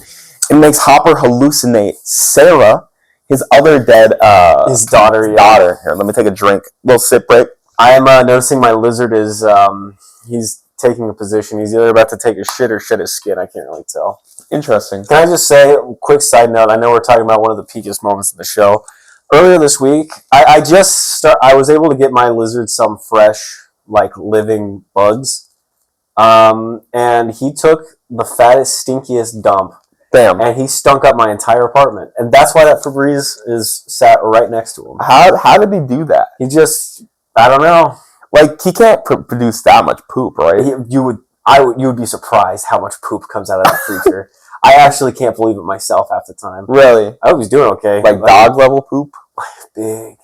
and makes Hopper hallucinate Sarah, his other dead... his daughter. Here, let me take a drink. Little sip break. I am noticing my lizard is... he's taking a position. He's either about to take a shit or shed his skin. I can't really tell. Interesting. Can I just say, quick side note, I know we're talking about one of the peakest moments of the show. Earlier this week, I was able to get my lizard some fresh, like, living bugs. And he took the fattest, stinkiest dump. Damn. And he stunk up my entire apartment. And that's why that Febreze is sat right next to him. How did he do that? He just, I don't know. Like, he can't produce that much poop, right? You would be surprised how much poop comes out of that creature. I actually can't believe it myself half the time. Really? I hope he's doing okay. Like dog level poop? Big.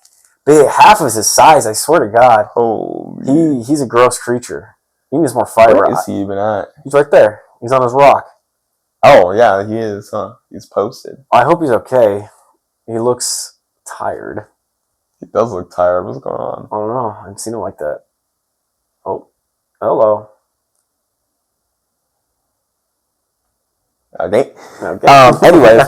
Half of his size, I swear to God. Oh. He's a gross creature. He needs more fiber. Where is he even at? He's right there. He's on his rock. Oh, yeah, he is, huh? He's posted. I hope he's okay. He looks tired. He does look tired. What's going on? I don't know. I haven't seen him like that. Oh. Hello. Okay. Anyways.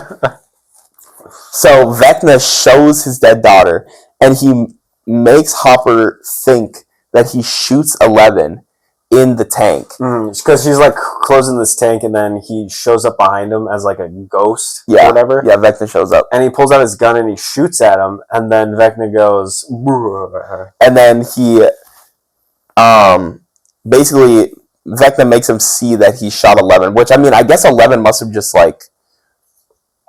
So Vecna shows his dead daughter, and he makes Hopper think that he shoots 11 in the tank. Because she's like closing this tank, and then he shows up behind him as like a ghost Yeah. or whatever. Yeah, Vecna shows up. And he pulls out his gun and he shoots at him, and then Vecna goes... And then he... basically, Vecna makes him see that he shot 11, which, I mean, I guess 11 must have just, like...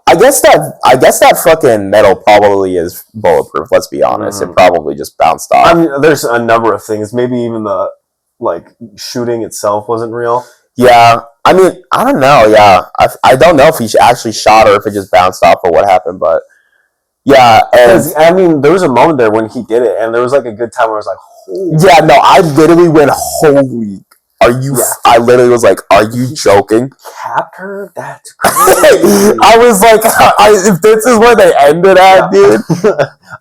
I guess that fucking metal probably is bulletproof, let's be honest. It probably just bounced off. I mean, there's a number of things. Maybe even the, like, shooting itself wasn't real. Yeah. I mean, I don't know, yeah. I don't know if he actually shot or if it just bounced off or what happened, but... Yeah, and... I mean, there was a moment there when he did it, and there was, like, a good time where I was like, holy... Yeah, no, I literally went, holy... Are you... Yeah. I literally was like, are you joking? Capped her? That's crazy. I was like, if this is where they ended at, dude.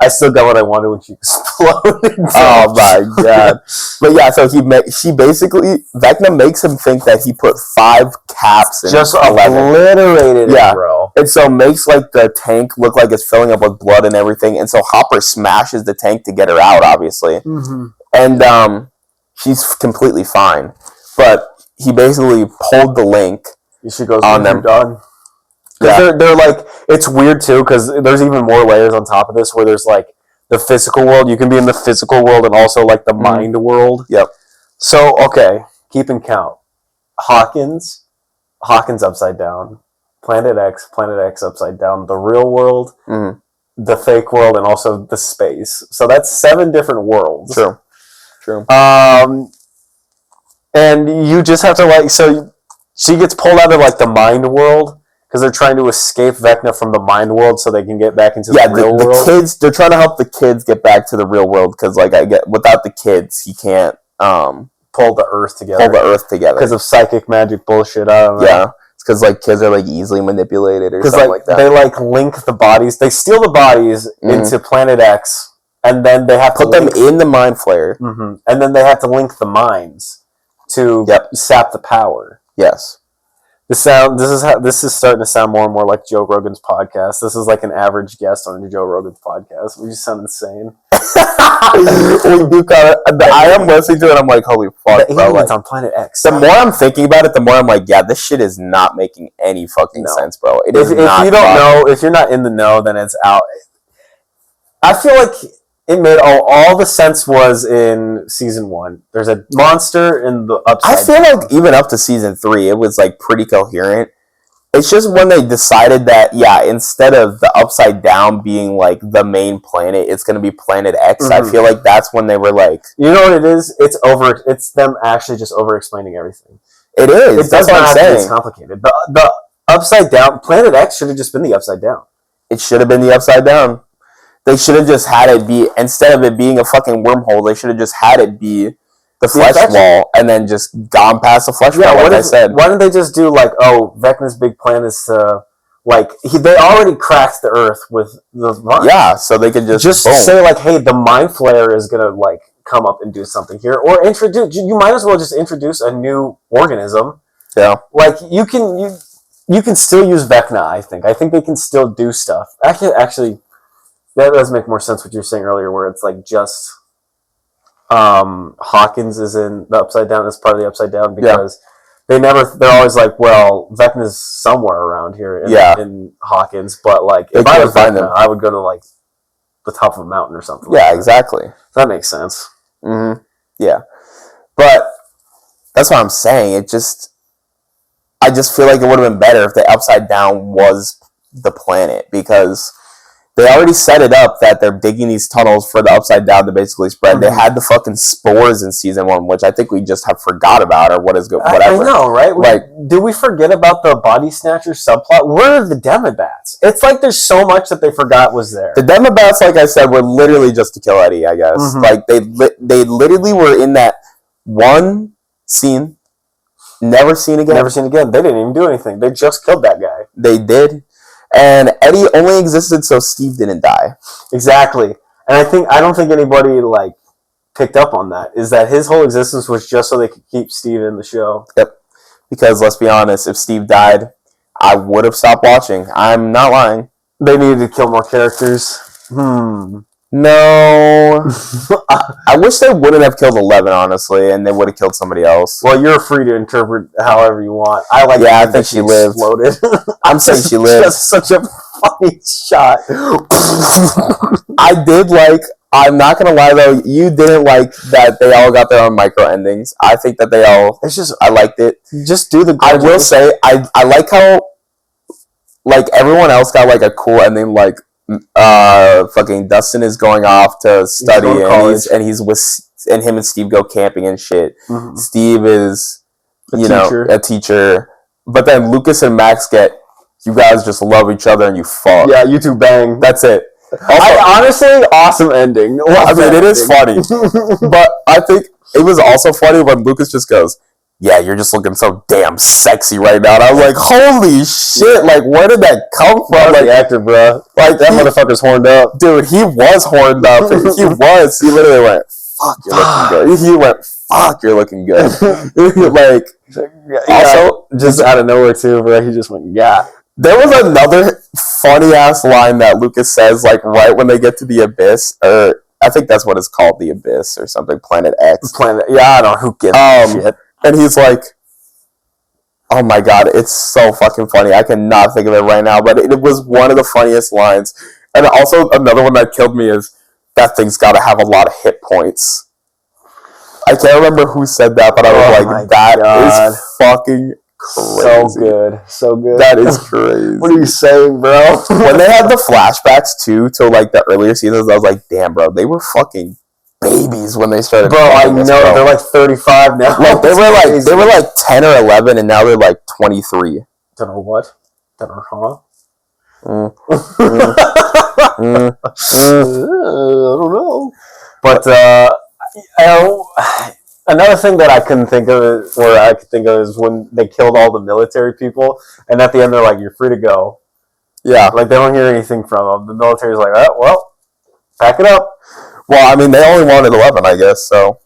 I still got what I wanted when she exploded. Oh my god. But yeah, so she basically... Vecna makes him think that he put 5 caps in just 11. Obliterated it, bro. And so makes like the tank look like it's filling up with blood and everything. And so Hopper smashes the tank to get her out, obviously. And she's completely fine. But he basically pulled the link. She goes on them. Done. Because they're like, it's weird too, because there's even more layers on top of this where there's like the physical world. You can be in the physical world and also like the mind world. Yep. So, okay, keep in count. Hawkins upside down. Planet X upside down. The real world, the fake world, and also the space. So that's 7 different worlds. True. And you just have to like, so she gets pulled out of like the mind world because they're trying to escape Vecna from the mind world so they can get back into the real world. Kids, they're trying to help the kids get back to the real world because like without the kids he can't pull the Earth together because of psychic magic bullshit. I don't know. Yeah, it's because like kids are like easily manipulated or something like that. They like link the bodies. They steal the bodies into Planet X, and then they have to put them in the mind flayer, and then they have to link the minds to sap the power. Yes. This is starting to sound more and more like Joe Rogan's podcast. This is like an average guest on Joe Rogan's podcast. We just sound insane. We do I am listening to it. I'm like, holy fuck, the bro! Aliens on Planet X. The more I'm thinking about it, the more I'm like, yeah, this shit is not making any fucking sense, bro. If you don't know, if you're not in the know, then it's out. I feel like it made all the sense was in season 1. There's a monster in the upside down. I feel like even up to season 3, it was like pretty coherent. It's just when they decided that, instead of the upside down being like the main planet, it's going to be Planet X. I feel like that's when they were like... You know what it is? It's them actually just over-explaining everything. It is. It doesn't have to be complicated. The upside down... Planet X should have just been the upside down. It should have been the upside down. They should have just had it be, instead of it being a fucking wormhole, they should have just had it be the flesh wall and then just gone past the flesh wall, like I said. Why didn't they just do like, Vecna's big plan is to, like, they already cracked the Earth with the mind. Yeah, so they could just say like, hey, the mind flayer is going to like come up and do something here. Or you might as well just introduce a new organism. Yeah. Like, you can still use Vecna, I think. I think they can still do stuff. Actually... That does make more sense what you were saying earlier, where it's like just Hawkins is in the upside down as part of the upside down because they're always like, well, Vecna's somewhere around here in Hawkins, but like if I was Vecna, I would go to like the top of a mountain or something. Yeah, exactly. That makes sense. Yeah, but that's what I'm saying. I just feel like it would have been better if the upside down was the planet because they already set it up that they're digging these tunnels for the upside down to basically spread. They had the fucking spores in season 1, which I think we just have forgot about, or whatever. I know, right? Did we forget about the body snatcher subplot? Where are the Demobats? It's like there's so much that they forgot was there. The Demobats, like I said, were literally just to kill Eddie, I guess. Like they literally were in that one scene, never seen again. Never seen again. They didn't even do anything. They just killed that guy. They did. And Eddie only existed so Steve didn't die. Exactly. And I don't think anybody like picked up on that. Is that his whole existence was just so they could keep Steve in the show. Yep. Because let's be honest, if Steve died, I would have stopped watching. I'm not lying. They needed to kill more characters. No. I wish they wouldn't have killed 11, honestly, and they would have killed somebody else. Well, you're free to interpret however you want. I like. Yeah, I think she lived. Exploded. I'm saying she lived. That's such a funny shot. I did like. I'm not gonna lie though. You didn't like that they all got their own micro endings. I think that they all. It's just. I liked it. Just do the. I will say I like how. Like everyone else got like a cool ending. Like, fucking Dustin is going off to study and he's with and him and Steve go camping and shit. Mm-hmm. Steve is a teacher, but then Lucas and Max get. You guys just love each other and you fuck. Yeah, you two bang. That's it. Also, honestly, awesome ending. I mean, it is funny, but I think it was also funny when Lucas just goes, "Yeah, you're just looking so damn sexy right now." And I was like, "Holy shit! Like, where did that come from?" Like, the actor, bro. Like that motherfucker's horned up, dude. He was horned up. He was. He literally went, "Fuck, you're looking good." He went, "Fuck, you're looking good." Like, also, just out of nowhere too, bro. He just went, "Yeah." There was another funny ass line that Lucas says, like right when they get to the abyss, or I think that's what it's called, the abyss or something, Planet X. Yeah, I don't know who gives a shit. And he's like, "Oh my god, it's so fucking funny. I cannot think of it right now, but it was one of the funniest lines." And also another one that killed me is that thing's got to have a lot of hit points. I can't remember who said that, but I was like, "That is fucking." Crazy. So good. That is crazy. What are you saying, bro? When they had the flashbacks too to like the earlier seasons, I was like, "Damn, bro, they were fucking babies when they started." Bro, I know they're like 35 now. Like they were like 10 or 11, and now they're like 23. Don't know what. Don't know, huh? I don't know. But another thing that I couldn't think of, is when they killed all the military people, and at the end they're like, "You're free to go." Yeah, like they don't hear anything from them. The military's like, "Oh, well, pack it up." Well, I mean, they only wanted 11, I guess. So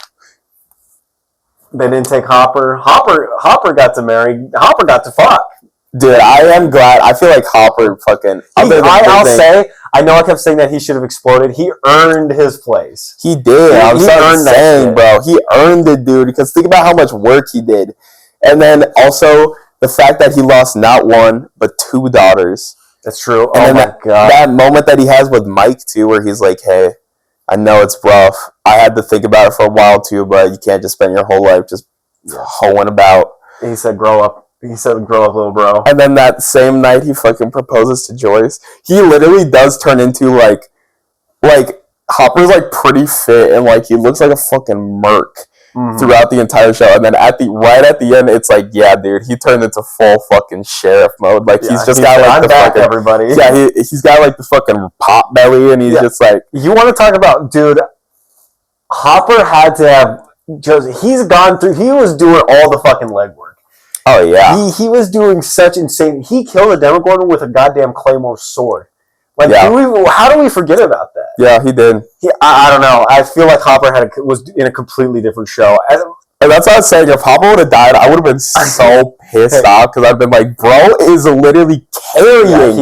they didn't take Hopper. Hopper got to marry. Hopper got to fuck. Dude, I am glad. I feel like Hopper fucking. I'll say. I know I kept saying that he should have exploded. He earned his place. He did. I'm saying, bro. He earned it, dude. Because think about how much work he did. And then also the fact that he lost not one, but 2 daughters. That's true. And my God. That moment that he has with Mike, too, where he's like, "Hey, I know it's rough. I had to think about it for a while, too, but you can't just spend your whole life just hoeing about." He said, "Grow up." He said, "Grow up, little bro." And then that same night, he fucking proposes to Joyce. He literally does turn into, like Hopper's, like, pretty fit, and, like, he looks like a fucking merc throughout the entire show. And then right at the end, it's like, yeah, dude, he turned into full fucking sheriff mode. Like, he's just got, like, everybody. Yeah, he's got, like, the fucking pot belly, and he's just, like... You want to talk about, dude, Hopper had to have... He's gone through... He was doing all the fucking legwork. Oh, yeah. He was doing such insane... He killed a Demogorgon with a goddamn Claymore sword. Like, how do we forget about that? Yeah, he did. I don't know. I feel like Hopper was in a completely different show. And that's what I was saying. If Hopper would have died, I would have been so pissed off because I've been like, bro is literally carrying. Yeah,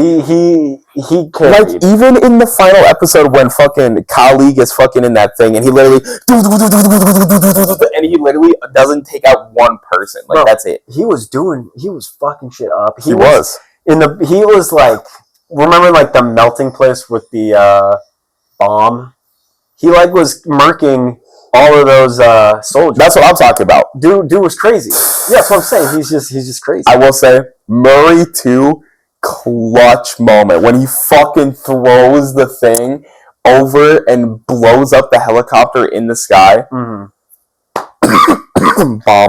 he carried. Like, even in the final episode when fucking Kali is fucking in that thing and he literally doesn't take out one person. Like, bro, that's it. He was fucking shit up. He was like, remember like the melting place with the bomb? He like was murking all of those soldiers. That's what I'm talking about. Dude was crazy. Yeah, that's what I'm saying. He's just crazy. I will say, Murray too, clutch moment when he fucking throws the thing over and blows up the helicopter in the sky. Bomb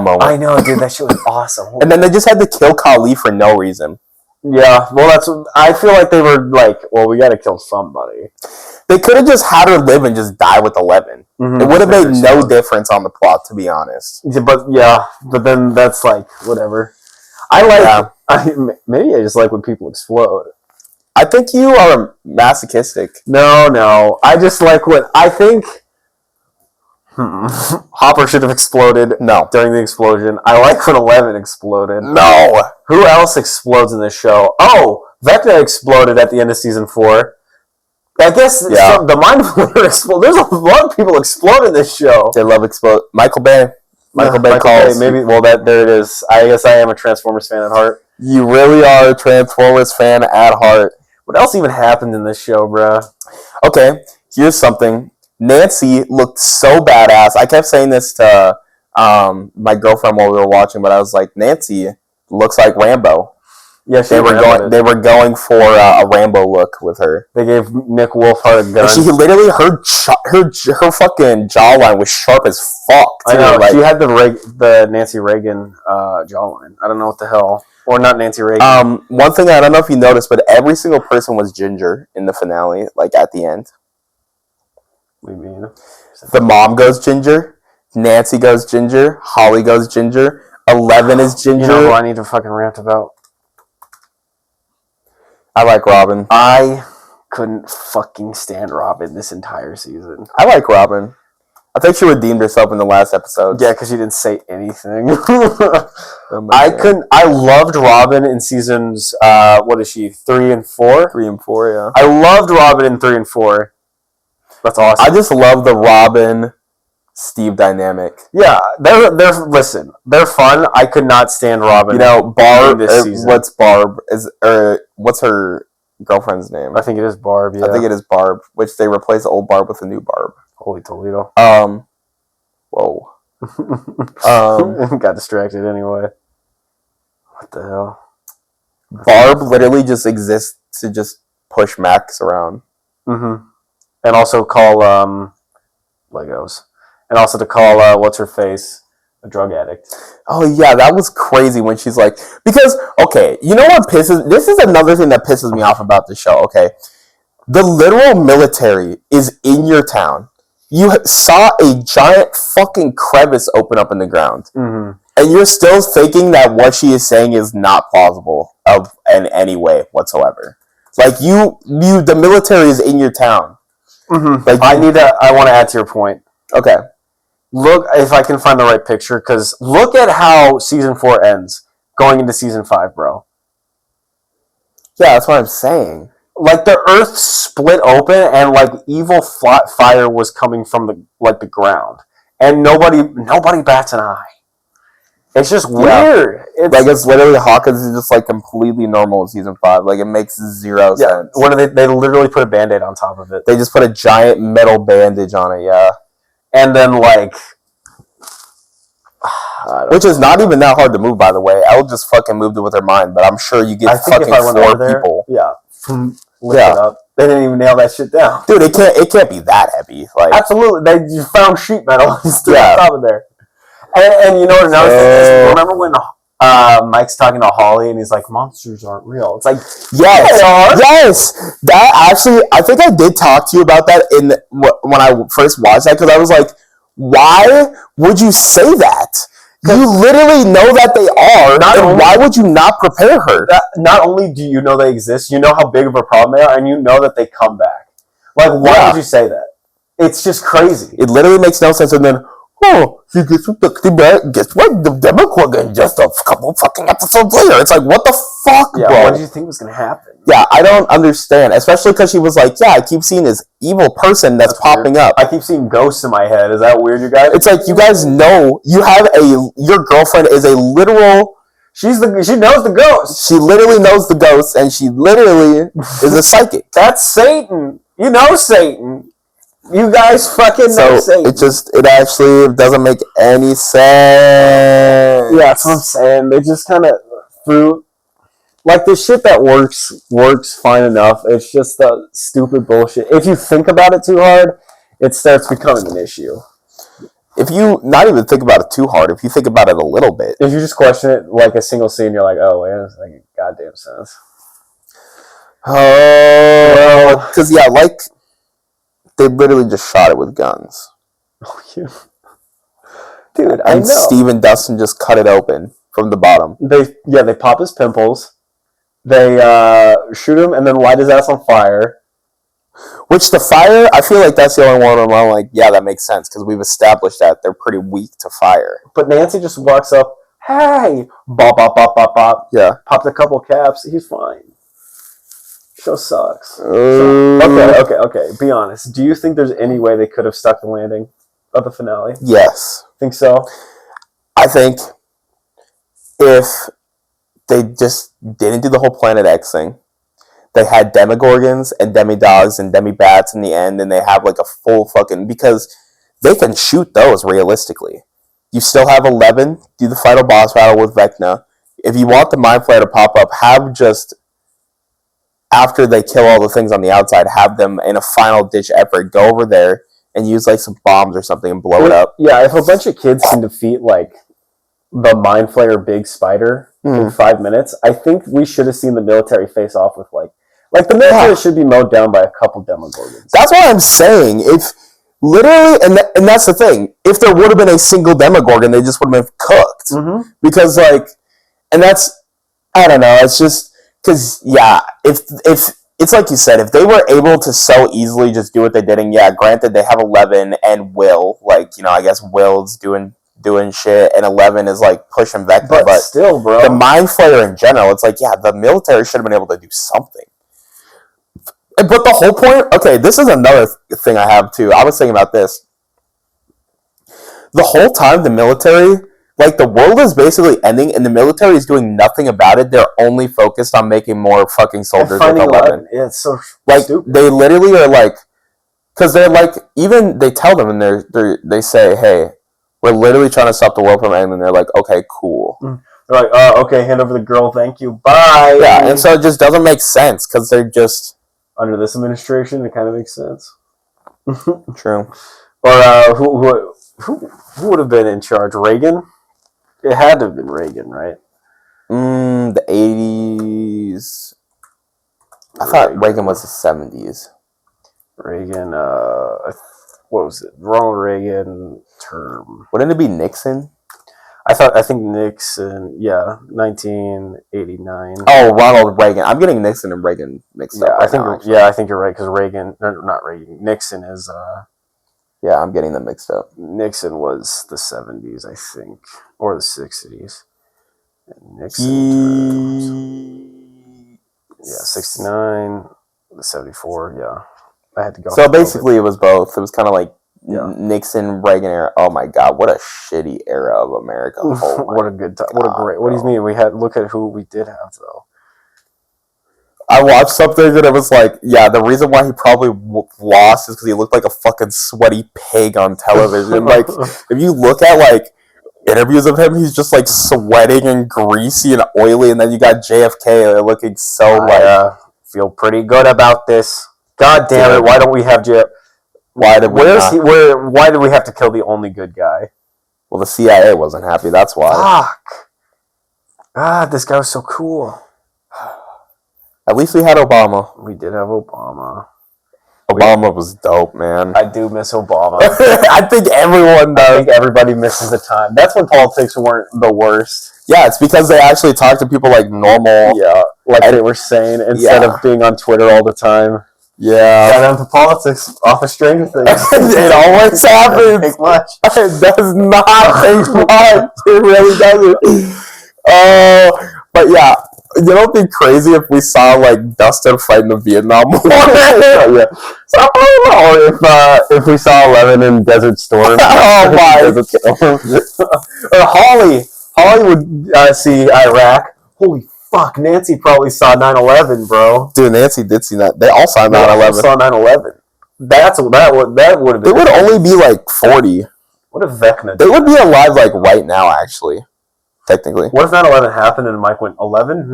moment. I know, dude. That shit was awesome. And then they just had to kill Kali for no reason. Yeah, well, I feel like they were like, well, we got to kill somebody. They could have just had her live and just die with 11. It would have made no difference on the plot, to be honest. But then that's like, whatever. Maybe I just like when people explode. I think you are masochistic. No. I just like when, I think Hopper should have exploded during the explosion. I like when 11 exploded. No. Who else explodes in this show? Oh, Vecna exploded at the end of season 4. I guess the mind flayer explode. There's a lot of people explode in this show. They love explode. Michael Bay calls. Maybe. Well, there it is. I guess I am a Transformers fan at heart. You really are a Transformers fan at heart. What else even happened in this show, bruh? Okay, here's something. Nancy looked so badass. I kept saying this to my girlfriend while we were watching, but I was like, Nancy looks like Rambo. Yeah, they were going for a Rambo look with her. They gave Nick Wolfhard a gun. And she literally her fucking jawline was sharp as fuck. Too. I know. Like, she had the Nancy Reagan jawline. I don't know what the hell. Or not Nancy Reagan. One thing I don't know if you noticed, but every single person was ginger in the finale, like at the end. What do you mean? The mom goes ginger. Nancy goes ginger. Holly goes ginger. 11 is ginger. You know who I need to fucking rant about? I like Robin. I couldn't fucking stand Robin this entire season. I like Robin. I think she redeemed herself in the last episode. Yeah, because she didn't say anything. I loved Robin in seasons, what is she, 3 and 4? 3 and 4, yeah. I loved Robin in 3 and 4. That's awesome. I just love the Robin-Steve dynamic. Yeah, they're fun. I could not stand Robin. You know, Barb, this season. What's Barb? What's her girlfriend's name? I think it is Barb, yeah. I think it is Barb, which they replaced the old Barb with a new Barb. Holy Toledo. Whoa. Got distracted anyway. What the hell? Barb literally just exists to just push Max around. Mm-hmm. And also call Legos. And also to call what's her face a drug addict. Oh yeah, that was crazy when she's like, because okay, you know what this is another thing that pisses me off about the show. Okay, the literal military is in your town. You saw a giant fucking crevice open up in the ground, mm-hmm. and you're still thinking that what she is saying is not plausible in any way whatsoever. Like the military is in your town. Mm-hmm. Like I want to add to your point. Okay. Look, if I can find the right picture, because look at how season 4 ends, going into season 5, bro. Yeah, that's what I'm saying. Like the earth split open, and like evil fire was coming from the ground, and nobody bats an eye. It's just weird. It's literally Hawkins is just like completely normal in season 5. Like it makes zero sense. What do they literally put a Band-Aid on top of it. They just put a giant metal bandage on it, yeah. And then like which is not even that hard to move, by the way. Elle just fucking moved it with her mind, but I'm sure you get fucking 4 people. Yeah. Lift it up. They didn't even nail that shit down. Dude, it can't be that heavy. Like absolutely. They just found sheet metal and stood on top of there. And you know what another thing is? Remember when Mike's talking to Holly and he's like, monsters aren't real. It's like, yes, they are. Yes. That actually, I think I did talk to you about that when I first watched that, because I was like, why would you say that? You literally know that they are, why would you not prepare her? Not only do you know they exist, you know how big of a problem they are, and you know that they come back. Like, why would you say that? It's just crazy. It literally makes no sense, and then, guess what? The Demogorgon just a couple fucking episodes later. It's like, what the fuck, bro? What did you think was going to happen? Yeah, I don't understand. Especially because she was like, I keep seeing this evil person that's popping up. I keep seeing ghosts in my head. Is that weird, you guys? It's like, you guys know, your girlfriend is a literal... She knows the ghost. She literally knows the ghost, and she literally is a psychic. That's Satan. You know Satan. You guys fucking know Satan. It actually doesn't make any sense. Yeah, that's what I'm saying. They just kind of threw... Like, the shit that works fine enough. It's just the stupid bullshit. If you think about it too hard, it starts becoming an issue. If you not even think about it too hard, if you think about it a little bit. If you just question it like a single scene, you're like, oh, wait, it's like a goddamn sense. Oh, because, like, they literally just shot it with guns. Oh, yeah. Dude, I know. Steve and Dustin just cut it open from the bottom. They pop his pimples. They shoot him and then light his ass on fire. Which the fire, I feel like that's the only one where I'm like, yeah, that makes sense, because we've established that they're pretty weak to fire. But Nancy just walks up, hey, bop, bop, bop, bop, bop. Yeah. Popped a couple caps, he's fine. Show sucks. Uh, Okay. Be honest. Do you think there's any way they could have stuck the landing of the finale? Yes. Think so? I think if they just didn't do the whole Planet X thing, they had demigorgons and demidogs and demibats in the end, and they have like a full fucking, because they can shoot those realistically. You still have 11, do the final boss battle with Vecna. If you want the Mind Flayer to pop up, have just, after they kill all the things on the outside, have them in a final ditch effort go over there and use like some bombs or something and blow it up. Yeah, if a bunch of kids can defeat like the Mind Flayer Big Spider in 5 minutes, I think we should have seen the military face off with like the military should be mowed down by a couple demogorgons. That's what I'm saying. If literally, and that's the thing. If there would have been a single demogorgon, they just would have been cooked. Mm-hmm. Because like, and that's, I don't know. It's just because if it's like you said, if they were able to so easily just do what they did, and granted they have 11 and Will, like, I guess Will's doing shit, and 11 is like pushing Vecna, but still, bro, the Mind Flayer in general, it's like the military should have been able to do something. But the whole point, okay, this is another thing I have too. I was thinking about this. The whole time the military, like the world is basically ending and the military is doing nothing about it. They're only focused on making more fucking soldiers with 11. Yeah, it's so like, stupid. They literally are like, because they're like, even they tell them and they say, hey, we're literally trying to stop the world from ending. And they're like, okay, cool. They're like, okay, hand over the girl, thank you, bye. Yeah, and so it just doesn't make sense because they're just... Under this administration, it kind of makes sense. True. Or who would have been in charge? Reagan? It had to have been Reagan, right? The 80s. I thought Reagan was the 70s. Reagan, what was it? Ronald Reagan term. Wouldn't it be Nixon? I think Nixon, 1989. Oh, Ronald Reagan. I'm getting Nixon and Reagan mixed up. I think you're right, because Reagan, not Reagan, Nixon is, yeah, I'm getting them mixed up. Nixon was the 70s, I think, or the 60s. And Nixon, 69, the 74, I had to go. So basically, it was both. It was kind of like Nixon, Reagan era. Oh my God, what a shitty era of America. Oh what a good time. What a great. What do you mean? Look at who we did have, though. I watched something and it was like, the reason why he probably lost is because he looked like a fucking sweaty pig on television. Like, if you look at like interviews of him, he's just like sweating and greasy and oily, and then you got JFK looking so feel pretty good about this. God damn it! Why don't we have JFK? Why did we why did we have to kill the only good guy? Well, the CIA wasn't happy. That's why. Fuck. God, this guy was so cool. At least we had Obama. We did have Obama. Obama was dope, man. I do miss Obama. I think everyone does. I think everybody misses the time. That's when politics weren't the worst. Yeah, it's because they actually talked to people like normal. Yeah, like they were sane instead of being on Twitter all the time. Yeah. Got down to politics off of Stranger Things. It always happens. It doesn't take much. It does not take much. It really doesn't. But yeah, you know what'd be crazy if we saw like Dustin fighting the Vietnam War? Yeah. So, or if we saw 11 in Desert Storm. Oh my! Or Holly would see Iraq. Holy fuck, Nancy probably saw 9/11, bro. Dude, Nancy did see that. They all saw 9/11. Saw 9/11. That would have been. They would only be like 40. What if Vecna did? They would be alive like right now, actually. Technically. What if 9/11 happened and Mike went 11?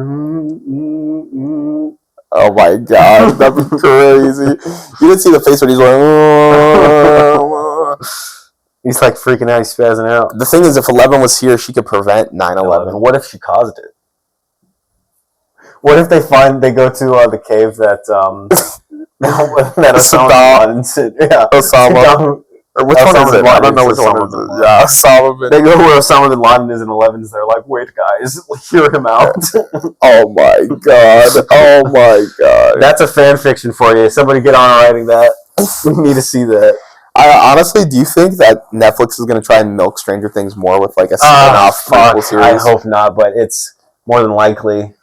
Oh my God, that'd be crazy. You didn't see the face when he's going. He's like freaking out. He's spazzing out. The thing is, if 11 was here, she could prevent 9/11. What if she caused it? What if they go to the cave that Osama said? Yeah, Osama. Or which one is it? I don't know which one is it. Yeah, Osama. They go where Osama bin Laden is in 11s. They're like, wait, guys, hear him out. Oh my God. Oh my God. That's a fan fiction for you. Somebody get on writing that. We need to see that. Honestly, do you think that Netflix is going to try and milk Stranger Things more with like a spin-off prequel series? I hope not, but it's more than likely.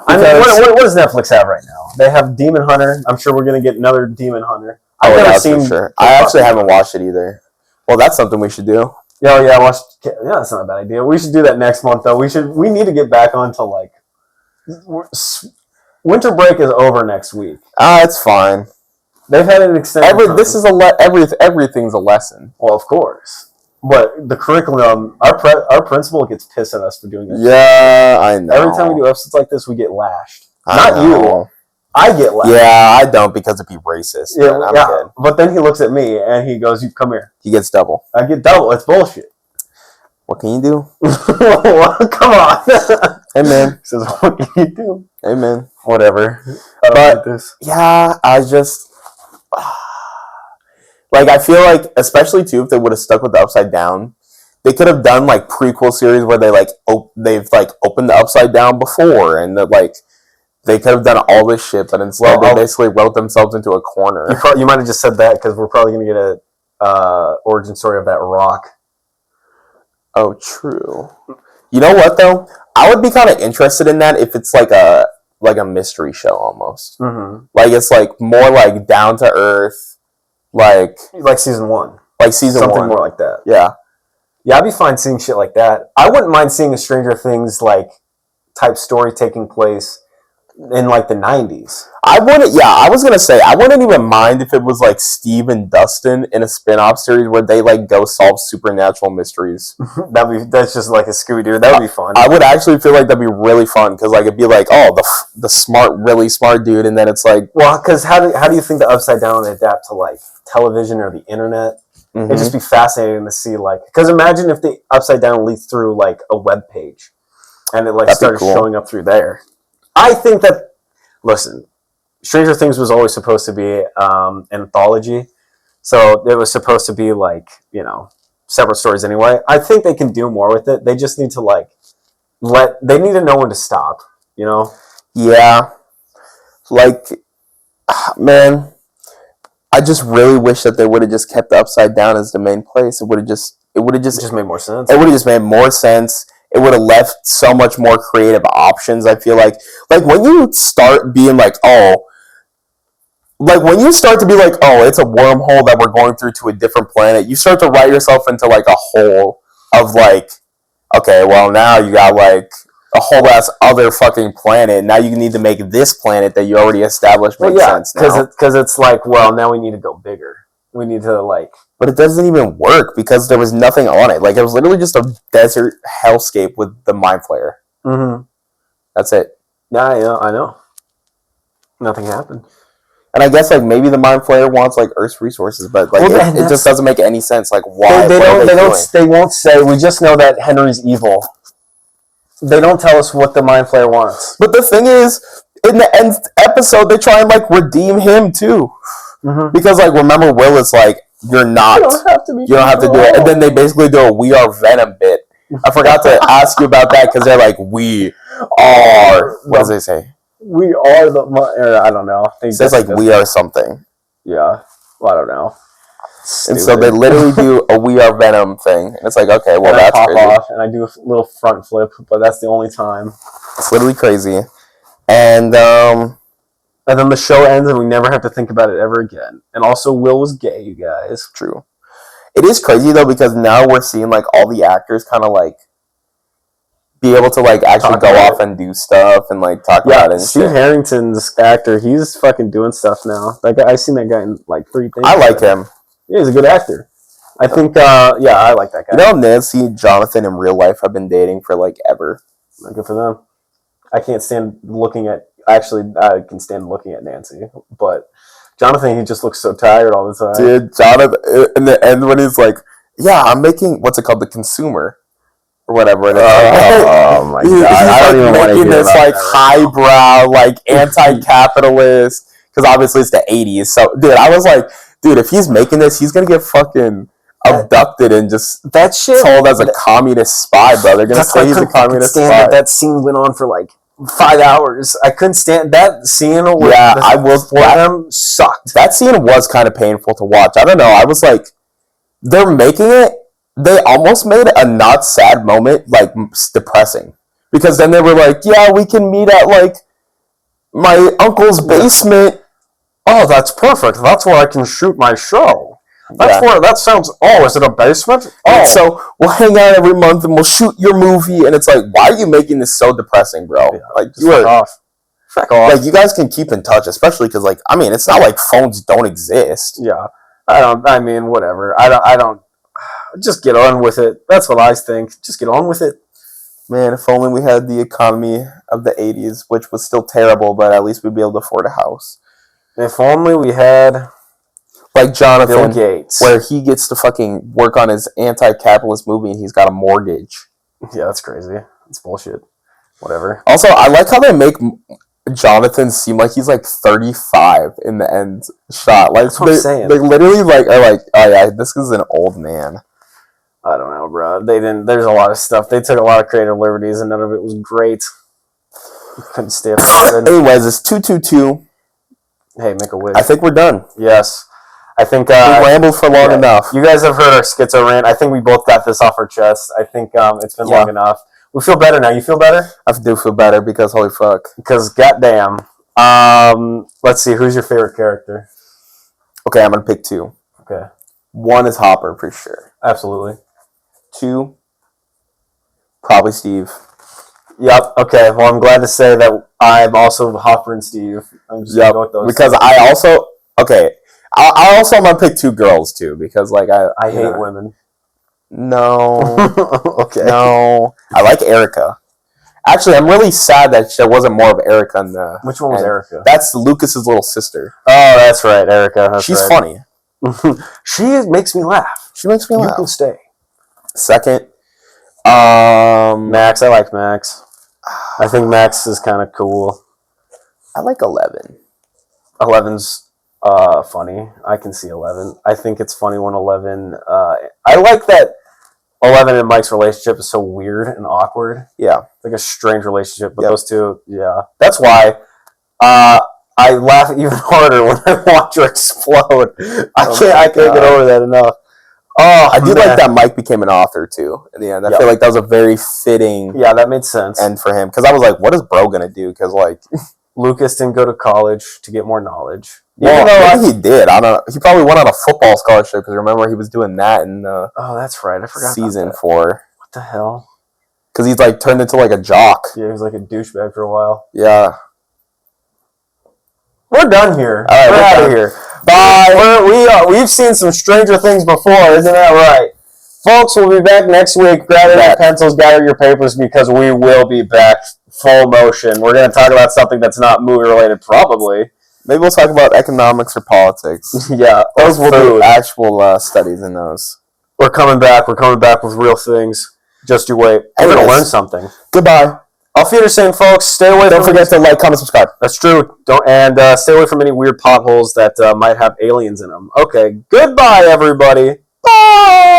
I mean, what does Netflix have right now? They have Demon Hunter. I'm sure we're gonna get another Demon Hunter. I've never seen. For sure. I actually haven't watched it either. Well, that's something we should do. Yeah, that's not a bad idea. We should do that next month, though. We need to get back onto like winter break is over next week. It's fine. They've had an extended. This is everything's a lesson. Well, of course, but the curriculum, our principal gets pissed at us for doing this. Yeah, I know. Every time we do episodes like this, we get lashed. Not you. I get lashed. Yeah, I don't because it'd be racist. Yeah. But then he looks at me and he goes, "You come here." He gets double. I get double. It's bullshit. What can you do? Come on. Hey man. He says, "What can you do?" Hey man. Whatever. But yeah, I just like I feel like, especially too, if they would have stuck with the Upside Down, they could have done like prequel series where they've opened the Upside Down before, and they could have done all this shit, but instead they basically wrote themselves into a corner. You might have just said that because we're probably going to get a origin story of that rock. Oh, true. You know what though? I would be kind of interested in that if it's like a mystery show almost. Mm-hmm. Like it's like more like down to earth, like season 1, like season something 1, more like that. Yeah, I'd be fine seeing shit like that. I wouldn't mind seeing a Stranger Things like type story taking place in like the 90s. I was gonna say I wouldn't even mind if it was like Steve and Dustin in a spin-off series where they like go solve supernatural mysteries. That's just like a Scooby-Doo. That would be fun. I would actually feel like that'd be really fun because like it'd be like, oh, the really smart dude, and then it's like, well, because how do you think the Upside Down would adapt to like television or the internet? Mm-hmm. It'd just be fascinating to see, like, because imagine if the Upside Down leaked through like a web page and it like started showing up through there. I think that, listen, Stranger Things was always supposed to be an anthology, so it was supposed to be like, separate stories anyway. I think they can do more with it. They just need to they need to know when to stop, Yeah. Like, man, I just really wish that they would have just kept the Upside Down as the main place. It would have just made more sense. It would have just made more sense. It would have left so much more creative options. I feel like when you start being like, when you start to be like, oh, it's a wormhole that we're going through to a different planet, you start to write yourself into like a hole of like, okay, well now you got like a whole ass other fucking planet. Now you need to make this planet that you already established make sense now. Because it's like, well, now we need to go bigger. We need to But it doesn't even work because there was nothing on it. Like, it was literally just a desert hellscape with the Mind Flayer. Mm-hmm. That's it. Yeah, I know. Nothing happened. And I guess, like, maybe the Mind Flayer wants, like, Earth's resources, but, like, it just doesn't make any sense. Like, why? They won't say. We just know that Henry's evil. They don't tell us what the Mind Flayer wants. But the thing is, in the end episode, they try and, like, redeem him, too. Mm-hmm. Because, like, remember, Will is like, you're not. You don't have to do it. And then they basically do a We Are Venom bit. I forgot to ask you about that because they're like, we are. What does they say? We are I don't know. It says like, we are something. Yeah. Well, I don't know. Stupid. And so they literally do a We Are Venom thing. And it's like, okay, well, that's crazy. I pop off and I do a little front flip, but that's the only time. It's literally crazy. And then the show ends and we never have to think about it ever again. And also, Will was gay, you guys. True. It is crazy, though, because now we're seeing, like, all the actors kind of, like, be able to, like, actually go off and do stuff and, like, talk about it and Steve Harrington's actor, he's fucking doing stuff now. Like, I've seen that guy in, like, 3 things. I like him. Yeah, he's a good actor. I think, I like that guy. You know, Nancy and Jonathan in real life have been dating for, like, ever. Good for them. I can't stand looking at... Actually, I can stand looking at Nancy, but Jonathan, he just looks so tired all the time. Dude, Jonathan, in the end when he's like, yeah, I'm making, what's it called, The Consumer, or whatever. And oh my God. He's I don't even want to hear this, like, highbrow, like, anti-capitalist, because obviously it's the 80s. So, dude, I was like, dude, if he's making this, he's going to get fucking abducted and just that shit told as a communist spy, bro. They're going to say he's a communist spy. That scene went on for, like, 5 hours. I couldn't stand that scene. I will. Them sucked. That scene was kind of painful to watch. I don't know. I was like, they're making it. They almost made a not sad moment like depressing because then they were like, yeah, we can meet at like my uncle's basement. Oh, that's perfect. That's where I can shoot my show. That's where that sounds. Oh, is it a basement? Oh, so we'll hang out every month and we'll shoot your movie. And it's like, why are you making this so depressing, bro? Yeah, like you are. Fuck off. Like, you guys can keep in touch, especially because, like, I mean, it's not like phones don't exist. Yeah, I mean, whatever. I don't. Just get on with it. That's what I think. Just get on with it. Man, if only we had the economy of the 80s, which was still terrible, but at least we'd be able to afford a house. If only we had, like Jonathan, Bill Gates, where he gets to fucking work on his anti-capitalist movie and he's got a mortgage. Yeah, that's crazy. That's bullshit. Whatever. Also, I like how they make Jonathan seem like he's like 35 in the end shot. Like, that's what I'm saying. They literally like are like, oh yeah, this is an old man. I don't know, bro. They didn't. There's a lot of stuff. They took a lot of creative liberties, and none of it was great. Couldn't stay up. Anyways, it's 222. Hey, make a wish. I think we're done. Yes. I think we rambled for long enough. You guys have heard our schizo rant. I think we both got this off our chest. I think it's been long enough. We feel better now. You feel better? I do feel better because holy fuck. Because goddamn. Let's see. Who's your favorite character? Okay, I'm gonna pick two. Okay. One is Hopper for sure. Absolutely. Two, probably Steve. Yep. Okay. Well, I'm glad to say that I'm also Hopper and Steve. I'm just gonna go with those because I also I also am gonna pick two girls too because like I hate women. No. Okay. No. I like Erica. Actually, I'm really sad that there wasn't more of Erica in the. Which one was Erica? That's Lucas's little sister. Oh, that's right, Erica. She's funny. She makes me laugh. She makes me laugh. You can stay. Second, Max. I like Max. I think Max is kind of cool. I like 11. 11's funny. I can see 11. I think it's funny when 11. I like that 11 and Mike's relationship is so weird and awkward. Yeah, it's like a strange relationship. But those two, yeah, that's why. I laugh even harder when I watch her explode. I can't get over that enough. Oh, I do like that Mike became an author too. In the end, I feel like that was a very fitting. Yeah, that made sense. End for him because I was like, what is Bro gonna do? Because like Lucas didn't go to college to get more knowledge. Well, maybe he did. I don't know. He probably went on a football scholarship because remember he was doing that in oh, that's right. I forgot. Season 4. What the hell? Because he's like turned into like a jock. Yeah, he was like a douchebag for a while. Yeah. We're done here. All right, we're out of here. Bye. We've seen some stranger things before, isn't that right? Folks, we'll be back next week. Gather your pencils, gather your papers, because we will be back full motion. We're going to talk about something that's not movie related, probably. Maybe we'll talk about economics or politics. Yeah, those will be actual studies in those. We're coming back. We're coming back with real things. Just you wait. We're going to learn something. Goodbye. Auf Wiedersehen, folks. Stay away. Don't forget to like, comment, subscribe. That's true. Stay away from any weird potholes that might have aliens in them. Okay. Goodbye, everybody. Bye.